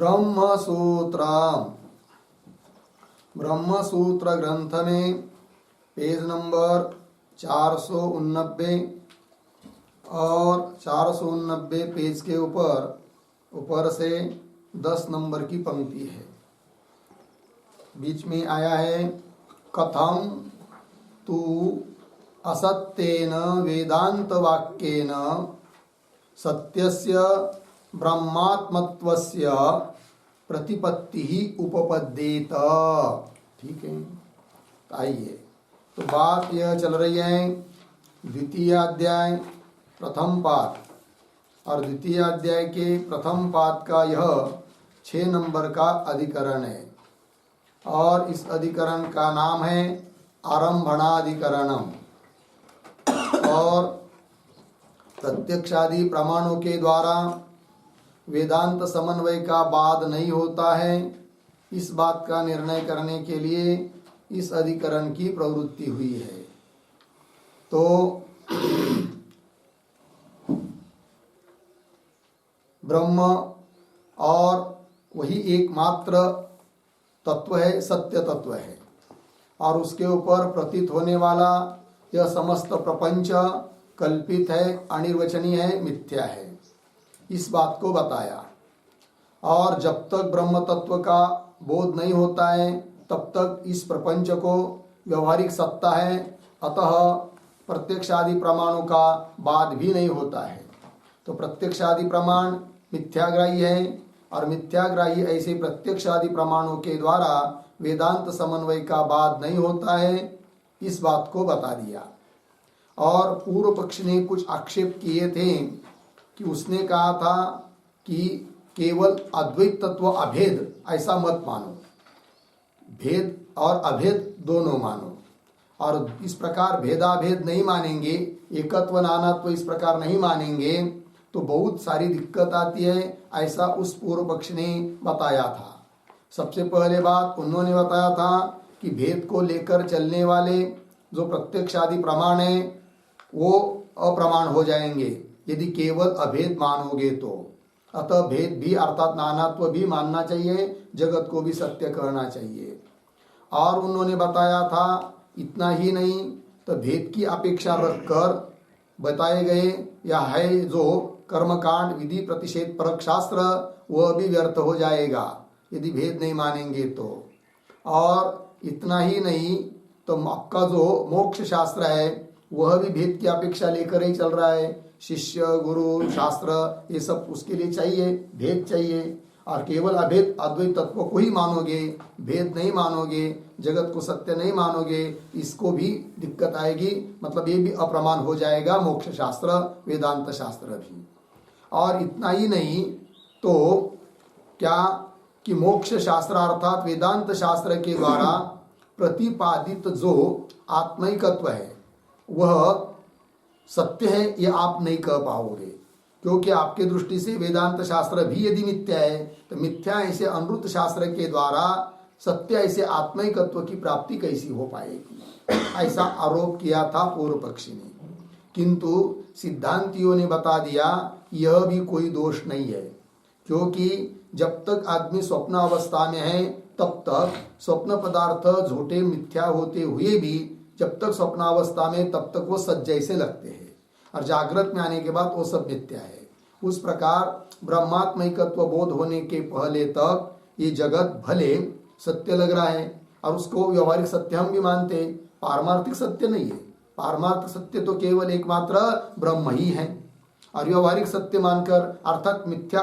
ब्रह्मसूत्र ब्रह्मसूत्र ग्रंथ में page number 489 और 489 पेज के ऊपर से 10 नंबर की पंक्ति है। बीच में आया है कथम तू असत्येन वेदांत वाक्येन सत्यस्य ब्रह्मात्मत्वस्य प्रतिपत्ति ही उपपद्येत। ठीक है, आइए तो बात यह चल रही है द्वितीय अध्याय प्रथम पाद, और द्वितीय अध्याय के प्रथम पाद का यह 6 नंबर का अधिकरण है, और इस अधिकरण का नाम है आरंभणाधिकरणम। और प्रत्यक्षादि प्रमाणों के द्वारा वेदांत समन्वय का बाद नहीं होता है, इस बात का निर्णय करने के लिए इस अधिकरण की प्रवृत्ति हुई है। तो ब्रह्म और वही एकमात्र तत्व है, सत्य तत्व है, और उसके ऊपर प्रतीत होने वाला यह समस्त प्रपंच कल्पित है, अनिर्वचनीय है, मिथ्या है, इस बात को बताया। और जब तक ब्रह्म तत्व का बोध नहीं होता है तब तक इस प्रपंच को व्यवहारिक सत्ता है, अतः प्रत्यक्षादि प्रमाणों का बाद भी नहीं होता है। तो प्रत्यक्षादि प्रमाण मिथ्याग्राही है, और मिथ्याग्राही ऐसे प्रत्यक्षादि प्रमाणों के द्वारा वेदांत समन्वय का बाद नहीं होता है, इस बात को बता दिया। और पूर्व पक्ष ने कुछ आक्षेप किए थे कि उसने कहा था कि केवल अद्वैत तत्व अभेद ऐसा मत मानो, भेद और अभेद दोनों मानो, और इस प्रकार भेदाभेद नहीं मानेंगे, एकत्व नानात्व इस प्रकार नहीं मानेंगे तो बहुत सारी दिक्कत आती है, ऐसा उस पूर्व पक्ष ने बताया था। सबसे पहले बात उन्होंने बताया था कि भेद को लेकर चलने वाले जो प्रत्यक्षादि प्रमाण है वो अप्रमाण हो जाएंगे यदि केवल अभेद मानोगे तो। अतः भेद भी अर्थात नानात्व भी मानना चाहिए, जगत को भी सत्य कहना चाहिए। और उन्होंने बताया था इतना ही नहीं, तो भेद की अपेक्षा रखकर बताए गए या है जो कर्मकांड विधि प्रतिषेध परक शास्त्र वह भी व्यर्थ हो जाएगा यदि भेद नहीं मानेंगे तो। और इतना ही नहीं, तो आपका जो मोक्ष शास्त्र है वह भी भेद की अपेक्षा लेकर ही चल रहा है। शिष्य गुरु शास्त्र ये सब उसके लिए चाहिए, भेद चाहिए, और केवल अभेद अद्वैत तत्व को ही मानोगे, भेद नहीं मानोगे, जगत को सत्य नहीं मानोगे, इसको भी दिक्कत आएगी, मतलब ये भी अप्रमाण हो जाएगा मोक्ष शास्त्र वेदांत शास्त्र भी। और इतना ही नहीं, तो क्या कि मोक्ष शास्त्र अर्थात वेदांत शास्त्र के द्वारा प्रतिपादित जो आत्मिकत्व है वह सत्य है, ये आप नहीं कह पाओगे, क्योंकि आपके दृष्टि से वेदांत शास्त्र भी यदि मिथ्या है तो मिथ्या ऐसे अनृत शास्त्र के द्वारा सत्य ऐसे आत्मिकत्व की प्राप्ति कैसी हो पाएगी, ऐसा आरोप किया था पूर्व पक्षी ने। किंतु सिद्धांतियों ने बता दिया यह भी कोई दोष नहीं है, क्योंकि जब तक आदमी स्वप्न अवस्था में है तब तक स्वप्न पदार्थ झूठे मिथ्या होते हुए भी जब तक स्वप्नावस्था में तब तक वो सच जैसे लगते हैं, और जागृत में आने के बाद वो सब मिथ्या है। उस प्रकार ब्रह्मात्मिकत्व बोध होने के पहले तक ये जगत भले सत्य लग रहा है, और उसको व्यवहारिक सत्य हम भी मानते, पारमार्थिक सत्य नहीं है। पारमार्थिक सत्य तो केवल एकमात्र ब्रह्म ही है, और व्यवहारिक सत्य मानकर अर्थात मिथ्या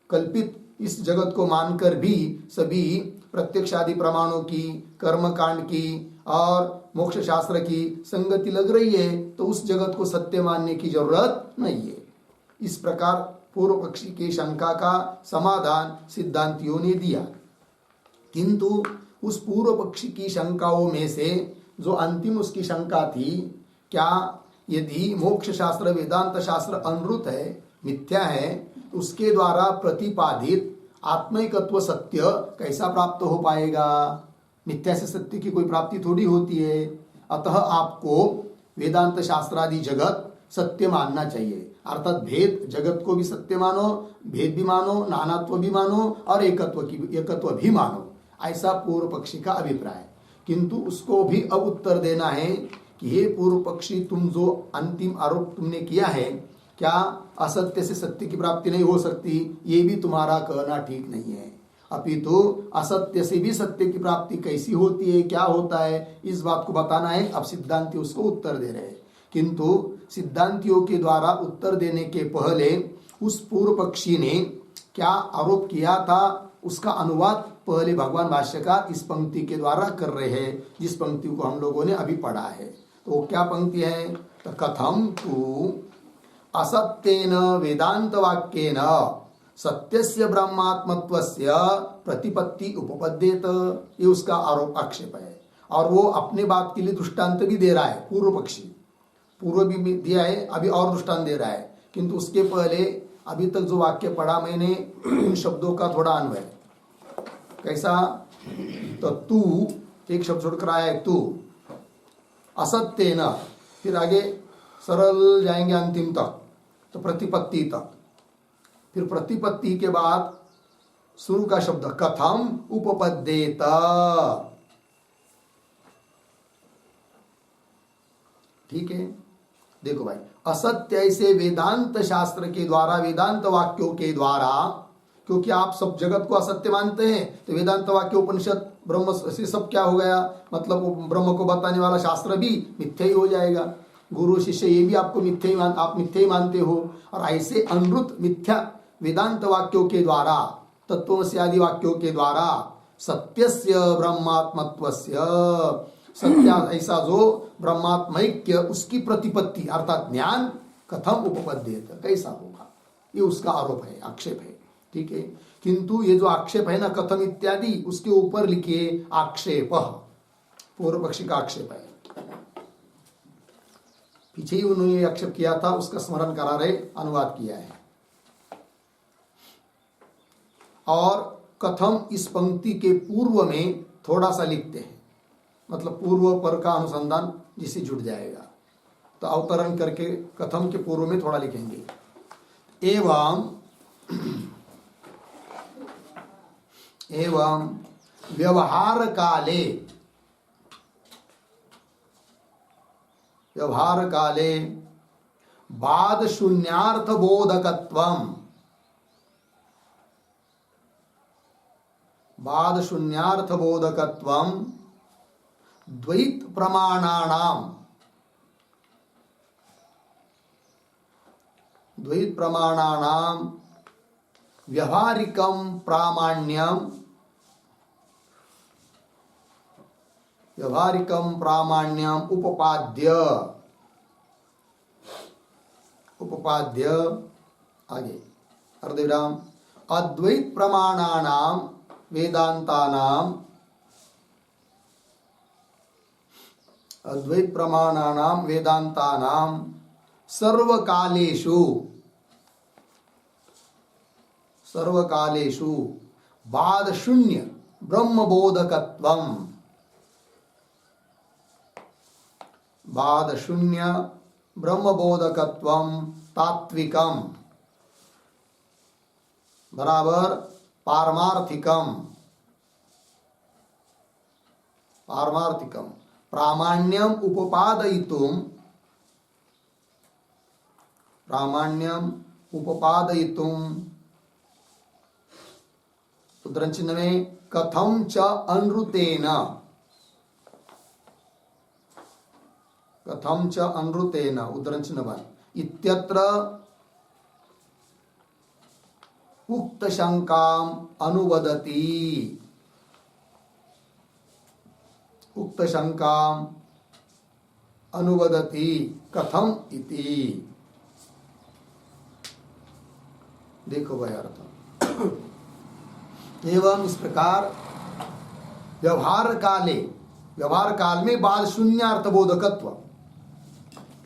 कल्पित इस जगत को मानकर भी सभी प्रत्यक्षादि प्रमाणों की, कर्मकांड की और मोक्ष शास्त्र की संगति लग रही है, तो उस जगत को सत्य मानने की जरूरत नहीं है। इस प्रकार पूर्व पक्षी की शंका का समाधान सिद्धांतियों ने दिया। किंतु उस पूर्व पक्षी की शंकाओं में से जो अंतिम उसकी शंका थी, क्या यदि मोक्ष शास्त्र वेदांत शास्त्र अनृत है, मिथ्या है, तो उसके द्वारा प्रतिपादित आत्मिकत्व सत्य कैसा प्राप्त हो पाएगा? मिथ्या से सत्य की कोई प्राप्ति थोड़ी होती है। अतः आपको वेदांत शास्त्रादि जगत सत्य मानना चाहिए। अर्थात भेद, जगत को भी सत्य मानो, भेद भी मानो, नानात्व भी मानो और एकत्व भी मानो, ऐसा पूर्व पक्षी का अभिप्राय। किंतु उसको भी अब उत्तर देना है कि हे पूर्व पक्षी, तुम जो अंतिम आरोप तुमने किया है, क्या असत्य से सत्य की प्राप्ति नहीं हो सकती, ये भी तुम्हारा कहना ठीक नहीं है। अपितु असत्य से भी सत्य की प्राप्ति कैसी होती है, क्या होता है, इस बात को बताना है। अब सिद्धांति उसको उत्तर दे रहे हैं। किंतु सिद्धांतियों के द्वारा उत्तर देने के पहले उस पूर्व पक्षी ने क्या आरोप किया था, उसका अनुवाद पहले भगवान भाष्यकार इस पंक्ति के द्वारा कर रहे हैं, जिस पंक्ति को हम लोगों ने अभी पढ़ा है। तो वो क्या पंक्ति है? तो कथम तु असत्येन वेदांत वाक्येन सत्यस्य ब्रह्मात्मत्वस्य प्रतिपत्ति उपपद्येत, ये उसका आरोप आक्षेप है। और वो अपने बात के लिए दृष्टांत भी दे रहा है। पूर्व पक्षी पूर्व भी दिया है, अभी और दृष्टांत दे रहा है। किंतु उसके पहले अभी तक जो वाक्य पढ़ा मैंने, इन शब्दों का थोड़ा अन्वय कैसा? तो तू, एक शब्द छोड़कर आया है तू, असत्य न, फिर आगे सरल जाएंगे अंतिम तक, तो प्रतिपत्ति तक। फिर प्रतिपत्ति के बाद शुरू का शब्द कथम उपपद्येत। ठीक है, देखो भाई, असत्य से वेदांत शास्त्र के द्वारा, वेदांत वाक्यों के द्वारा, क्योंकि आप सब जगत को असत्य मानते हैं, तो वेदांत वाक्य उपनिषद ब्रह्म से सब क्या हो गया, मतलब ब्रह्म को बताने वाला शास्त्र भी मिथ्या ही हो जाएगा। गुरु शिष्य ये भी आपको आप मिथ्या ही मानते हो। और ऐसे अनृत मिथ्या वेदांत वाक्यों के द्वारा, तत्वमसि आदि वाक्यों के द्वारा सत्यस्य ब्रह्मात्मत्वस्य, सत्य ऐसा जो ब्रह्मात्मैक्य, उसकी प्रतिपत्ति अर्थात ज्ञान कथम उपपद्येत, कैसा होगा, ये उसका आरोप है, आक्षेप है। ठीक है, किंतु ये जो आक्षेप है ना, कथम इत्यादि, उसके ऊपर लिखिए आक्षेप, पूर्व पक्षी का आक्षेप है। पीछे ही उन्होंने आक्षेप किया था, उसका स्मरण करा रहे, अनुवाद किया है। और कथम इस पंक्ति के पूर्व में थोड़ा सा लिखते हैं, मतलब पूर्व पर का अनुसंधान जिससे जुड़ जाएगा। तो अवतरण करके कथम के पूर्व में थोड़ा लिखेंगे। एवं व्यवहार काले बाद शून्यार्थ बोधकत्वम, बाद शून्यार्थ बोधकत्वम द्वैत प्रमाणानां व्यवहारिकं प्रामाण्यम उपपाद्य आगे अर्धविराम अद्वैत प्रमाणानां वेदांतानां सर्वकालेषु बाद शून्य ब्रह्मबोधकत्वं तात्विकम बराबर पारमार्थिकम प्रामाण्यम उपपादयितुम उद्धरण चिन्ह में कथम च अनृतेन उद्धरण चिन्ह बन इत्यत्र उक्त शंकाम अनुवदति कथम इति। देखो भाई अर्थ, एवं इस प्रकार व्यवहार काल में बाद शून्यार्थबोधकत्व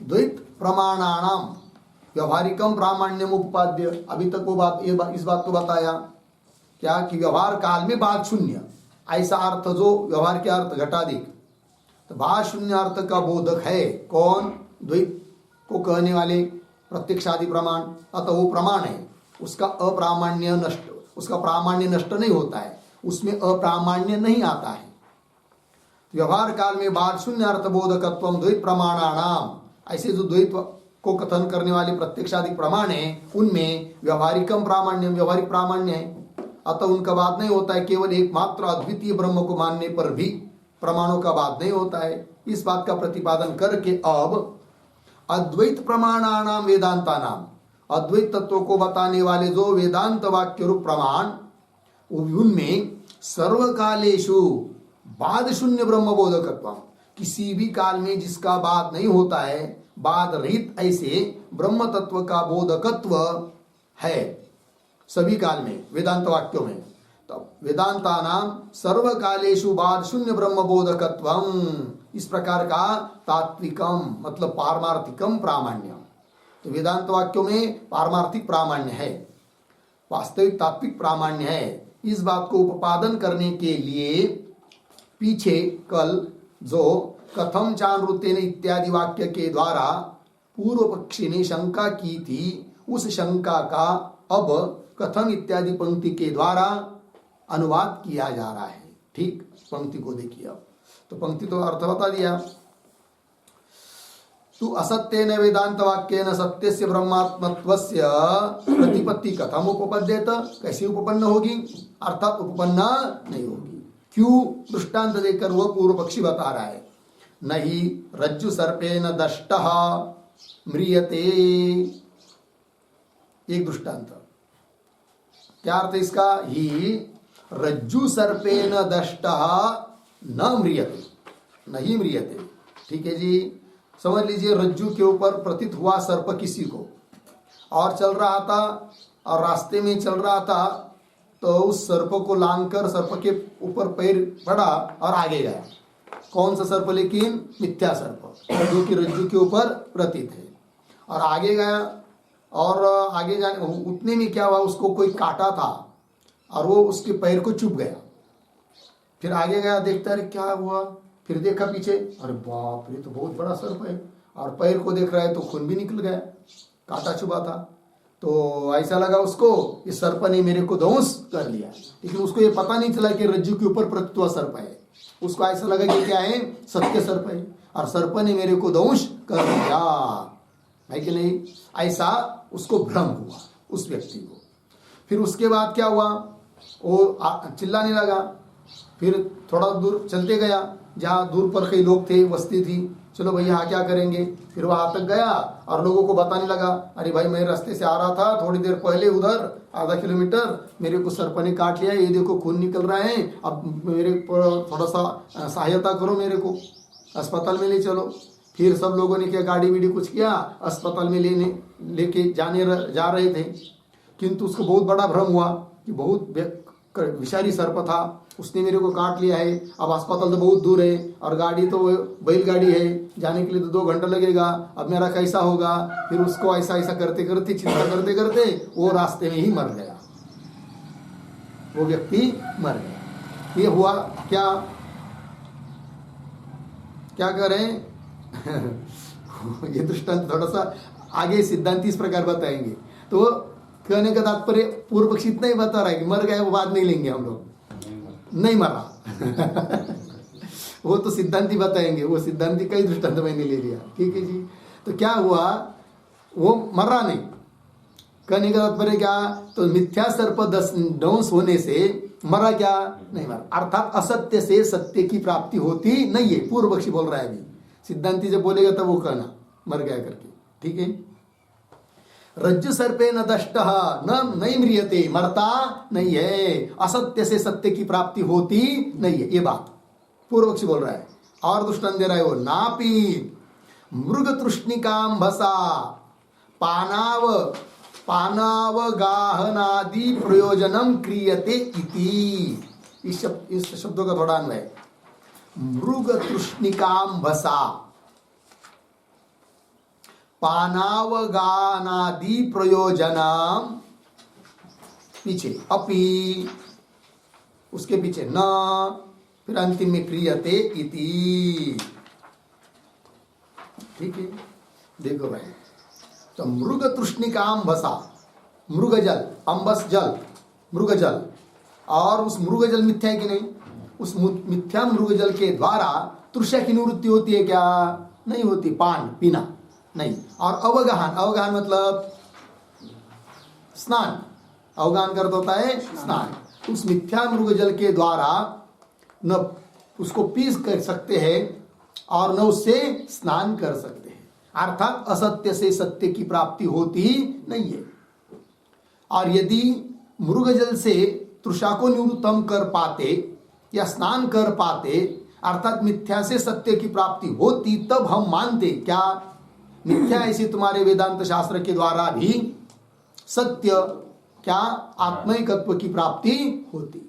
द्वैत प्रमाणानाम व्यवहारिकम प्रामाण्यम उपाद्य। अभी तक वो बात, इस बात को बताया क्या कि व्यवहार काल में बाद शून्य, ऐसा अर्थ जो व्यवहार के अर्थ घटाधिक, तो बाद शून्य अर्थ का बोधक है कौन? द्वैत को कहने वाले प्रत्यक्षादि प्रमाण, अतः वो प्रमाण है, उसका अप्रामाण्य नष्ट, उसका प्रामाण्य नष्ट नहीं होता है, उसमें अप्रामाण्य नहीं आता है। व्यवहार काल में बाद शून्य अर्थबोधकत्व द्वैत प्रमाणानाम, ऐसे जो द्वैत को कथन करने वाले प्रत्यक्षादि प्रमाण है उनमें व्यवहारिकम प्रामाण्य, व्यवहारिक प्रामाण्य है, अतः उनका बात नहीं होता है। केवल एकमात्र अद्वितीय ब्रह्म को मानने पर भी प्रमाणों का बात नहीं होता है। इस बात का प्रतिपादन करके अब अद्वैत प्रमाणानाम वेदांतानाम, अद्वैत तत्व को बताने वाले जो वेदांत वाक्य रूप प्रमाण, उनमें सर्वकालेषु बाद शून्य ब्रह्म बोधकत्व, किसी भी काल में जिसका बाद नहीं होता है, बाद रहित ऐसे ब्रह्म तत्व का बोधकत्व है सभी काल में वेदांत वाक्यों में। तब वेदांता नाम सर्वकालेषु बाद शून्य ब्रह्म बोधकत्वम, इस प्रकार का तात्विकम मतलब पारमार्थिकम प्रामाण्य। तो वेदांत वाक्यों में पारमार्थिक प्रामाण्य है, वास्तविक तात्विक प्रामाण्य है। इस बात को उपादन करने के लिए पीछे कल जो कथम चानृतेन इत्यादि वाक्य के द्वारा पूर्व पक्षी ने शंका की थी, उस शंका का अब कथम इत्यादि पंक्ति के द्वारा अनुवाद किया जा रहा है। ठीक, पंक्ति को देखिए। अब तो पंक्ति तो अर्थ बता दिया। तु असत्येन वेदांत वाक्येन सत्यस्य ब्रह्मात्मत्वस्य प्रतिपत्ति कथम उपपद्येत, कैसे उपपन्न होगी, अर्थात उपपन्न नहीं होगी। क्यों? दृष्टांत देकर वह पूर्व पक्षी बता रहा है, नहीं रज्जु सर्पेण दष्टः म्रियते। एक दृष्टांत, क्या अर्थ इसका? ही रज्जु सर्पेण दष्टः न म्रियते, नहीं म्रियते। ठीक है जी, समझ लीजिए रज्जु के ऊपर प्रतीत हुआ सर्प किसी को, और चल रहा था और रास्ते में चल रहा था, तो उस सर्प को लांघकर सर्प के ऊपर पैर पड़ा और आगे गया। कौन सा सर्प? लेकिन मिथ्या सर्प, जो कि रज्जु के ऊपर प्रतीत है, और आगे गया। और आगे जाने उतने में क्या हुआ, उसको कोई काटा था और वो उसके पैर को चुभ गया। फिर आगे गया, देखता है क्या हुआ, फिर देखा पीछे, अरे बाप रे, तो बहुत बड़ा सर्प है, और पैर को देख रहा है तो खून भी निकल गया, कांटा चुभा था। तो ऐसा लगा उसको, इस सर्प ने मेरे को दंश कर लिया। लेकिन उसको ये पता नहीं चला कि रज्जु के ऊपर प्रतीत हुआ सर्प है। उसको ऐसा लगा कि क्या है, सत्य सर्प है, और सर्प ने मेरे को दंश कर दिया, है कि नहीं? ऐसा उसको भ्रम हुआ उस व्यक्ति को। फिर उसके बाद क्या हुआ, वो चिल्लाने लगा। फिर थोड़ा दूर चलते गया, जहाँ दूर पर कई लोग थे, वस्ती थी। चलो भैया हाँ क्या करेंगे। फिर वहां तक गया और लोगों को बताने लगा, अरे भाई मैं रास्ते से आ रहा था, थोड़ी देर पहले उधर आधा किलोमीटर मेरे को सर्प ने काट लिया, ये देखो खून निकल रहा है, अब मेरे को थोड़ा सा सहायता करो, मेरे को अस्पताल में ले चलो। फिर सब लोगों ने क्या, गाड़ी वीडी कुछ किया, अस्पताल में लेके जा रहे थे। किंतु उसको बहुत बड़ा भ्रम हुआ कि बहुत विषारी सर्प था, उसने मेरे को काट लिया है। अब अस्पताल तो बहुत दूर है, और गाड़ी तो बैलगाड़ी है, जाने के लिए तो 2 घंटा लगेगा, अब मेरा कैसा होगा। फिर उसको ऐसा ऐसा करते करते, चिंता करते करते वो रास्ते में ही मर गया, वो व्यक्ति मर गया। ये हुआ क्या, क्या करें ये दृष्टांत थोड़ा सा आगे सिद्धांत इस प्रकार बताएंगे। तो कहने का तात्पर्य पूर्व पक्षी इतना ही बता रहा है कि मर गए, वो बात नहीं लेंगे हम लोग, नहीं मरा वो तो सिद्धांति बताएंगे, वो सिद्धांति का ही दृष्टांत मैंने ले लिया। ठीक है जी। तो क्या हुआ, वो मरा नहीं। कहने का तात्पर्य क्या, तो मिथ्या सर्प दंश होने से मरा क्या, नहीं मरा। अर्थात असत्य से सत्य की प्राप्ति होती नहीं है, पूर्व पक्षी बोल रहा है। अभी सिद्धांति जब बोलेगा तब वो कहना मर गया करके। ठीक है। रज्जु सर्पे न दष्ट न नहीं म्रियते, मरता नहीं है, असत्य से सत्य की प्राप्ति होती नहीं है, ये बात पूर्व पक्षी बोल रहा है। और दृष्टांत दे रहा है वो, नापी मृग तृष्णिकांभसा पानावगाहनादि प्रयोजनम क्रियते इति। इस शब्दों का थोड़ा अन्वय, मृग तृष्णिकांभसा पानावगानादि प्रयोजनम, पीछे अपि, उसके पीछे न, फिर अंतिम में क्रियते इति। ठीक है, देखो भाई। तो मृग तृष्णिकाम्भसा, मृगजल, अम्बस जल, मृगजल, और उस मृगजल मिथ्या है कि नहीं? उस मिथ्या मृगजल के द्वारा तृष्णा की निवृत्ति होती है क्या? नहीं होती। पान पीना नहीं। और अवगाहन, अवगाहन मतलब स्नान, अवगाहन करता होता है स्नान। उस मिथ्या मृगजल के द्वारा न उसको पी कर सकते हैं और न उससे स्नान कर सकते हैं, अर्थात असत्य से सत्य की प्राप्ति होती नहीं है। और यदि मृगजल से तृषा को निवृत्त हम कर पाते या स्नान कर पाते, अर्थात मिथ्या से सत्य की प्राप्ति होती, तब हम मानते क्या मिथ्या ऐसी तुम्हारे वेदांत शास्त्र के द्वारा भी सत्य क्या आत्मैकत्व की प्राप्ति होती।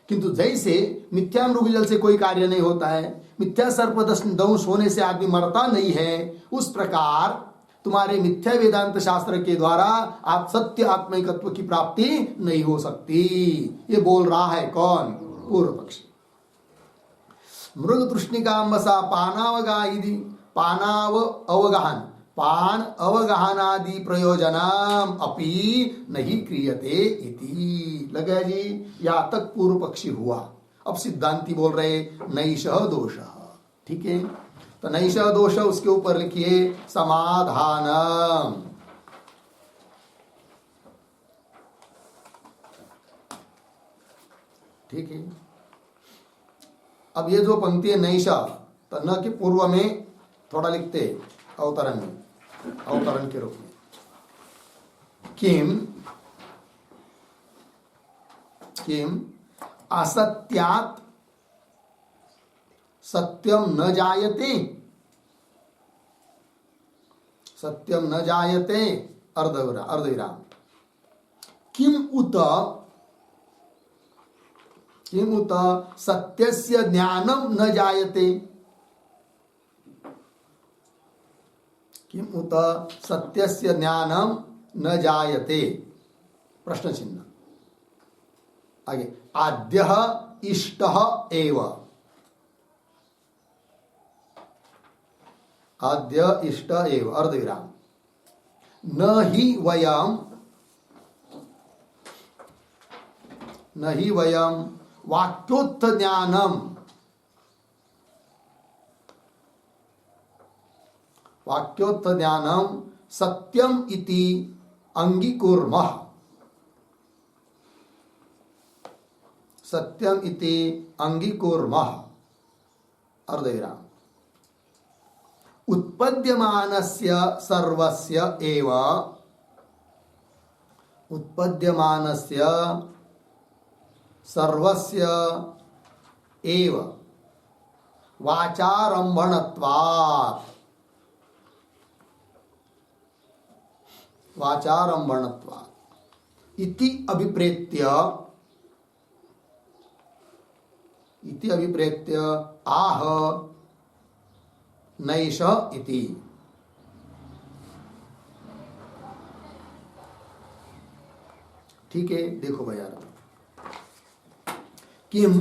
किंतु जैसे मिथ्या मृगजल से कोई कार्य नहीं होता है, मिथ्या सर्पदंश होने से आदमी मरता नहीं है, उस प्रकार तुम्हारे मिथ्या वेदांत शास्त्र के द्वारा आप सत्य आत्मैकत्व की प्राप्ति नहीं हो सकती। ये बोल रहा है कौन? पूर्व पक्षी। मृग तृष्णिकाम्बसा पानावगायिदी, पानाव अवगाहन, पान अवगाहनादि प्रयोजनम अपि नहीं क्रियते इति। लगा जी, यहां तक पूर्व पक्षी हुआ। अब सिद्धांती बोल रहे नैषः दोषः। ठीक है, तो नैषः दोष, उसके ऊपर लिखिए समाधान। ठीक है, अब ये जो पंक्ति है नैषः, तो न के पूर्व में थोड़ा लिखते अवतरण में, अवतरण के रूप में, किम किम असत्यात् सत्यम न जायते, सत्यम न जायते, अर्धविराम, किम उत सत्यस्य ज्ञानम न जायते, किम उत सत्यस्य ज्ञानम न जायते, प्रश्न चिन्ह। आगे, आद्यः इष्टः एव, आद्य इष्ट एव, अर्धविराम, न हि वयम वाक्योत्थ ज्ञानम, वाक्योत्थ ज्ञानम सत्यम इति अंगीकुर्मः, सत्यम इति अंगीकुर्मः, अर्धविराम, उत्पद्यमानस्य सर्वस्य एव, उत्पद्यमानस्य सर्वस्य एव वाचारंभणत्वात्, वाचारंभणत्वात् इति अभिप्रेत्य, इति अभिप्रेत्य आह नैषः इति। ठीक है, देखो भैया, किम,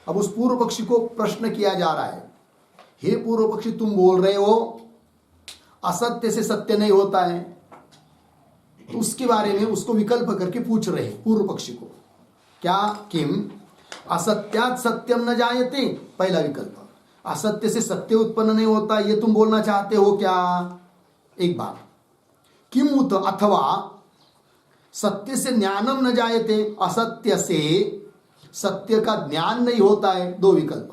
अब उस पूर्व पक्षी को प्रश्न किया जा रहा है, हे पूर्व पक्षी, तुम बोल रहे हो असत्य से सत्य नहीं होता है, तो उसके बारे में उसको विकल्प करके पूछ रहे हैं पूर्व पक्षी को। क्या? किम असत्यात् सत्यम न जायते, पहला विकल्प, असत्य से सत्य उत्पन्न नहीं होता, ये तुम बोलना चाहते हो क्या? एक बात, किम उत, अथवा सत्य से ज्ञानम न जायते, असत्य से सत्य का ज्ञान नहीं होता है, दो विकल्प।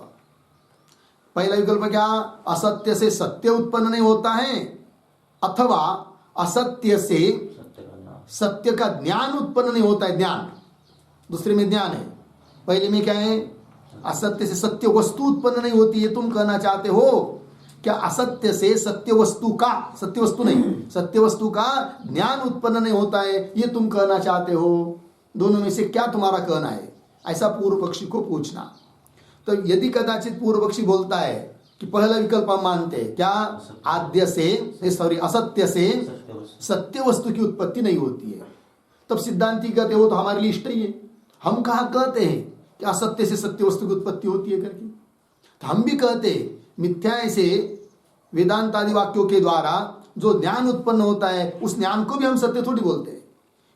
पहला विकल्प क्या? असत्य से सत्य उत्पन्न नहीं होता है, अथवा असत्य से सत्य का ज्ञान उत्पन्न नहीं होता है, ज्ञान, दूसरे में ज्ञान है, पहले में क्या है? असत्य से सत्य वस्तु उत्पन्न नहीं होती, ये तुम कहना चाहते हो क्या? असत्य से सत्य वस्तु का, सत्य वस्तु नहीं, सत्य वस्तु का ज्ञान उत्पन्न नहीं होता है, ये तुम कहना चाहते हो? दोनों में से क्या तुम्हारा कहना है? ऐसा पूर्व पक्षी को पूछना। तो यदि कदाचित पूर्व पक्षी बोलता है कि पहला विकल्प हम मानते हैं, क्या? आद्य से, सॉरी, असत्य से सत्य वस्तु की उत्पत्ति नहीं होती है, तब सिद्धांती कहते हो तो हमारे लिए इष्ट ही है। हम कहाँ कहते हैं कि असत्य से सत्य वस्तु की उत्पत्ति होती है करके? तो हम भी कहते हैं मिथ्या से वेदांत आदि वाक्यों के द्वारा जो ज्ञान उत्पन्न होता है उस ज्ञान को भी हम सत्य थोड़ी बोलते हैं,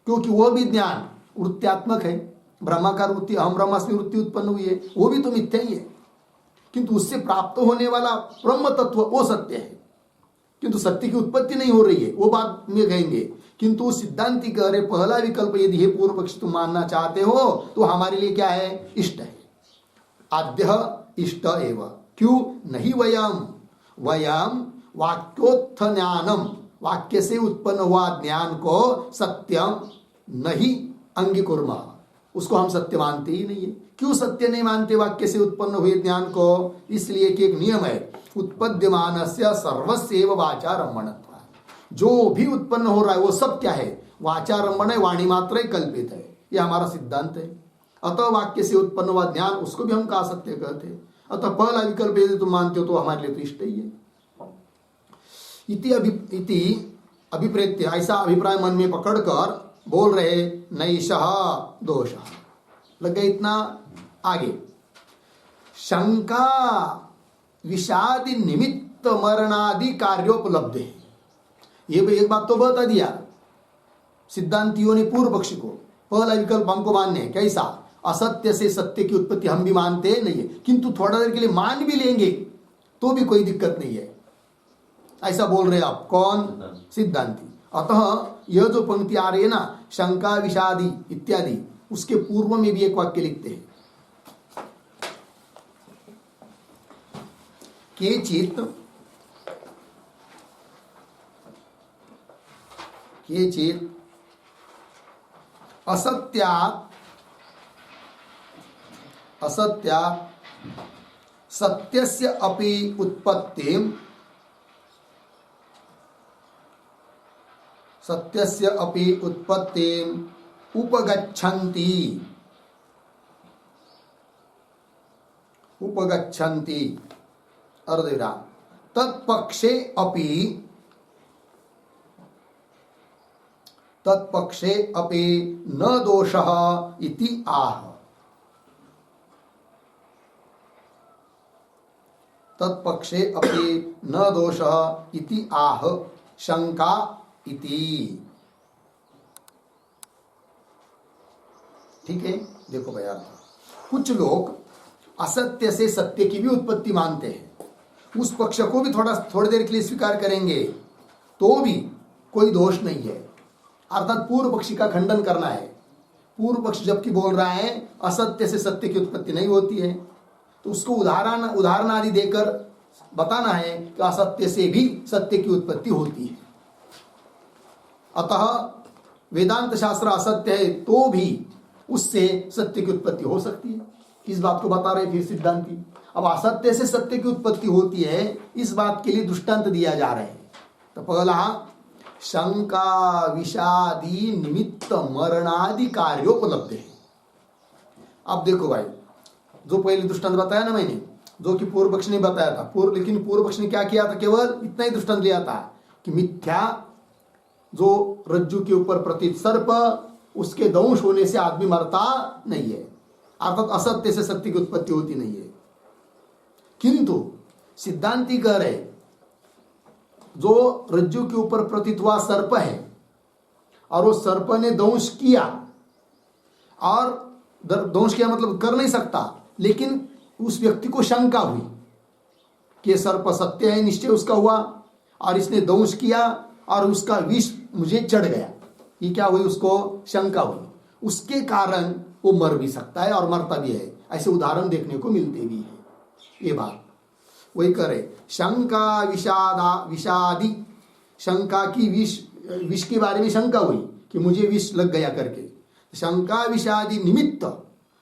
क्योंकि वो भी ज्ञान वृत्त्यात्मक है। ब्रह्माकार वृत्ति, अहम ब्रह्मास्मि वृत्ति उत्पन्न हुई है, वो भी तो मिथ्या ही है। किंतु उससे प्राप्त होने वाला ब्रह्म तत्व वो सत्य है, किंतु सत्य की उत्पत्ति नहीं हो रही है, वो बात में कहेंगे। किंतु सिद्धांति कह रहे पहला विकल्प यदि हे पूर्व पक्ष तुम मानना चाहते हो तो हमारे लिए क्या है? इष्ट है। आद्य इष्ट एव। क्यों? नहीं वयम वाक्योत्थ ज्ञानम, वाक्य से उत्पन्न हुआ ज्ञान को सत्यम नहीं अंगीकुर्मः, उसको हम सत्य मानते ही नहीं है। क्यों सत्य नहीं मानते वाक्य से उत्पन्न हुए ज्ञान को? इसलिए कि एक नियम है, उत्पद्यमानस्य सर्वस्यैव वाचारम्भणत्वात्। जो भी उत्पन्न हो रहा है वो सब क्या है? वाचारम्भण है, वाणी मात्र कल्पित है, यह हमारा सिद्धांत है। अतः वाक्य से उत्पन्न हुआ ज्ञान उसको भी हम कहा सत्य कहते हैं। अतः पहला विकल्प यदि तुम मानते हो तो हमारे लिए तो इष्ट ही है। इति अभिप्रेत्य, ऐसा अभिप्राय मन में पकड़कर बोल रहे नैषः दोषः। लग गया इतना? आगे शंका विषादि निमित्त मरणादि कार्योपलब्ध है। ये भी एक बात तो बता दिया सिद्धांतियों ने पूर्व पक्ष को, पहला विकल्प हमको मान्य है। कैसा? असत्य से सत्य की उत्पत्ति हम भी मानते नहीं है, किंतु थोड़ा देर के लिए मान भी लेंगे तो भी कोई दिक्कत नहीं है, ऐसा बोल रहे आप। कौन? सिद्धांति। अतः यह जो पंक्ति आ रही है ना, शंका विषादी इत्यादि, उसके पूर्व में भी एक वाक्य लिखते हैं, केचित् असत्यात् सत्यस्य अपि उत्पत्तिम् उपगच्छन्ति अर्धविराम तत्पक्षे अपि न दोषः इति आह। तत्पक्षे अपि न दोषः इति आह शंका इति। ठीक है, देखो भाई यार, कुछ लोग असत्य से सत्य की भी उत्पत्ति मानते हैं, उस पक्ष को भी थोड़ी देर के लिए स्वीकार करेंगे तो भी कोई दोष नहीं है। अर्थात पूर्व पक्षी का खंडन करना है। पूर्व पक्ष जबकि बोल रहा है असत्य से सत्य की उत्पत्ति नहीं होती है, तो उसको उदाहरण आदि देकर बताना है कि असत्य से भी सत्य की उत्पत्ति होती है। अतः वेदांत शास्त्र असत्य है तो भी उससे सत्य की उत्पत्ति हो सकती है, इस बात को बता रहे फिर सिद्धांति। अब असत्य से सत्य की उत्पत्ति होती है, इस बात के लिए दृष्टांत दिया जा रहा है। तो पहला शंका विषादी निमित्त मरणादि कार्योपलब्ध है। अब देखो भाई, जो पहले दृष्टांत बताया ना मैंने, जो कि पूर्व पक्ष ने बताया था, लेकिन पूर्व पक्ष ने क्या किया था? केवल इतना ही दृष्टांत लिया था कि मिथ्या जो रज्जु के ऊपर प्रतीत सर्प, उसके दंश होने से आदमी मरता नहीं है, अर्थात असत्य से सत्य की उत्पत्ति होती नहीं है। किंतु सिद्धांति कह रहे जो रज्जु के ऊपर प्रतीत हुआ सर्प है और वो सर्प ने दंश किया, और दंश किया मतलब कर नहीं सकता, लेकिन उस व्यक्ति को शंका हुई कि सर्प सत्य है, निश्चय उसका हुआ, और इसने दंश किया और उसका विष मुझे चढ़ गया, ये क्या हुई? उसको शंका हुई, उसके कारण वो मर भी सकता है और मरता भी है। ऐसे उदाहरण देखने को मिलते भी है। ये बात वही करे, शंका विषादी, शंका की विष के बारे में शंका हुई कि मुझे विष लग गया करके, शंका विषादी निमित्त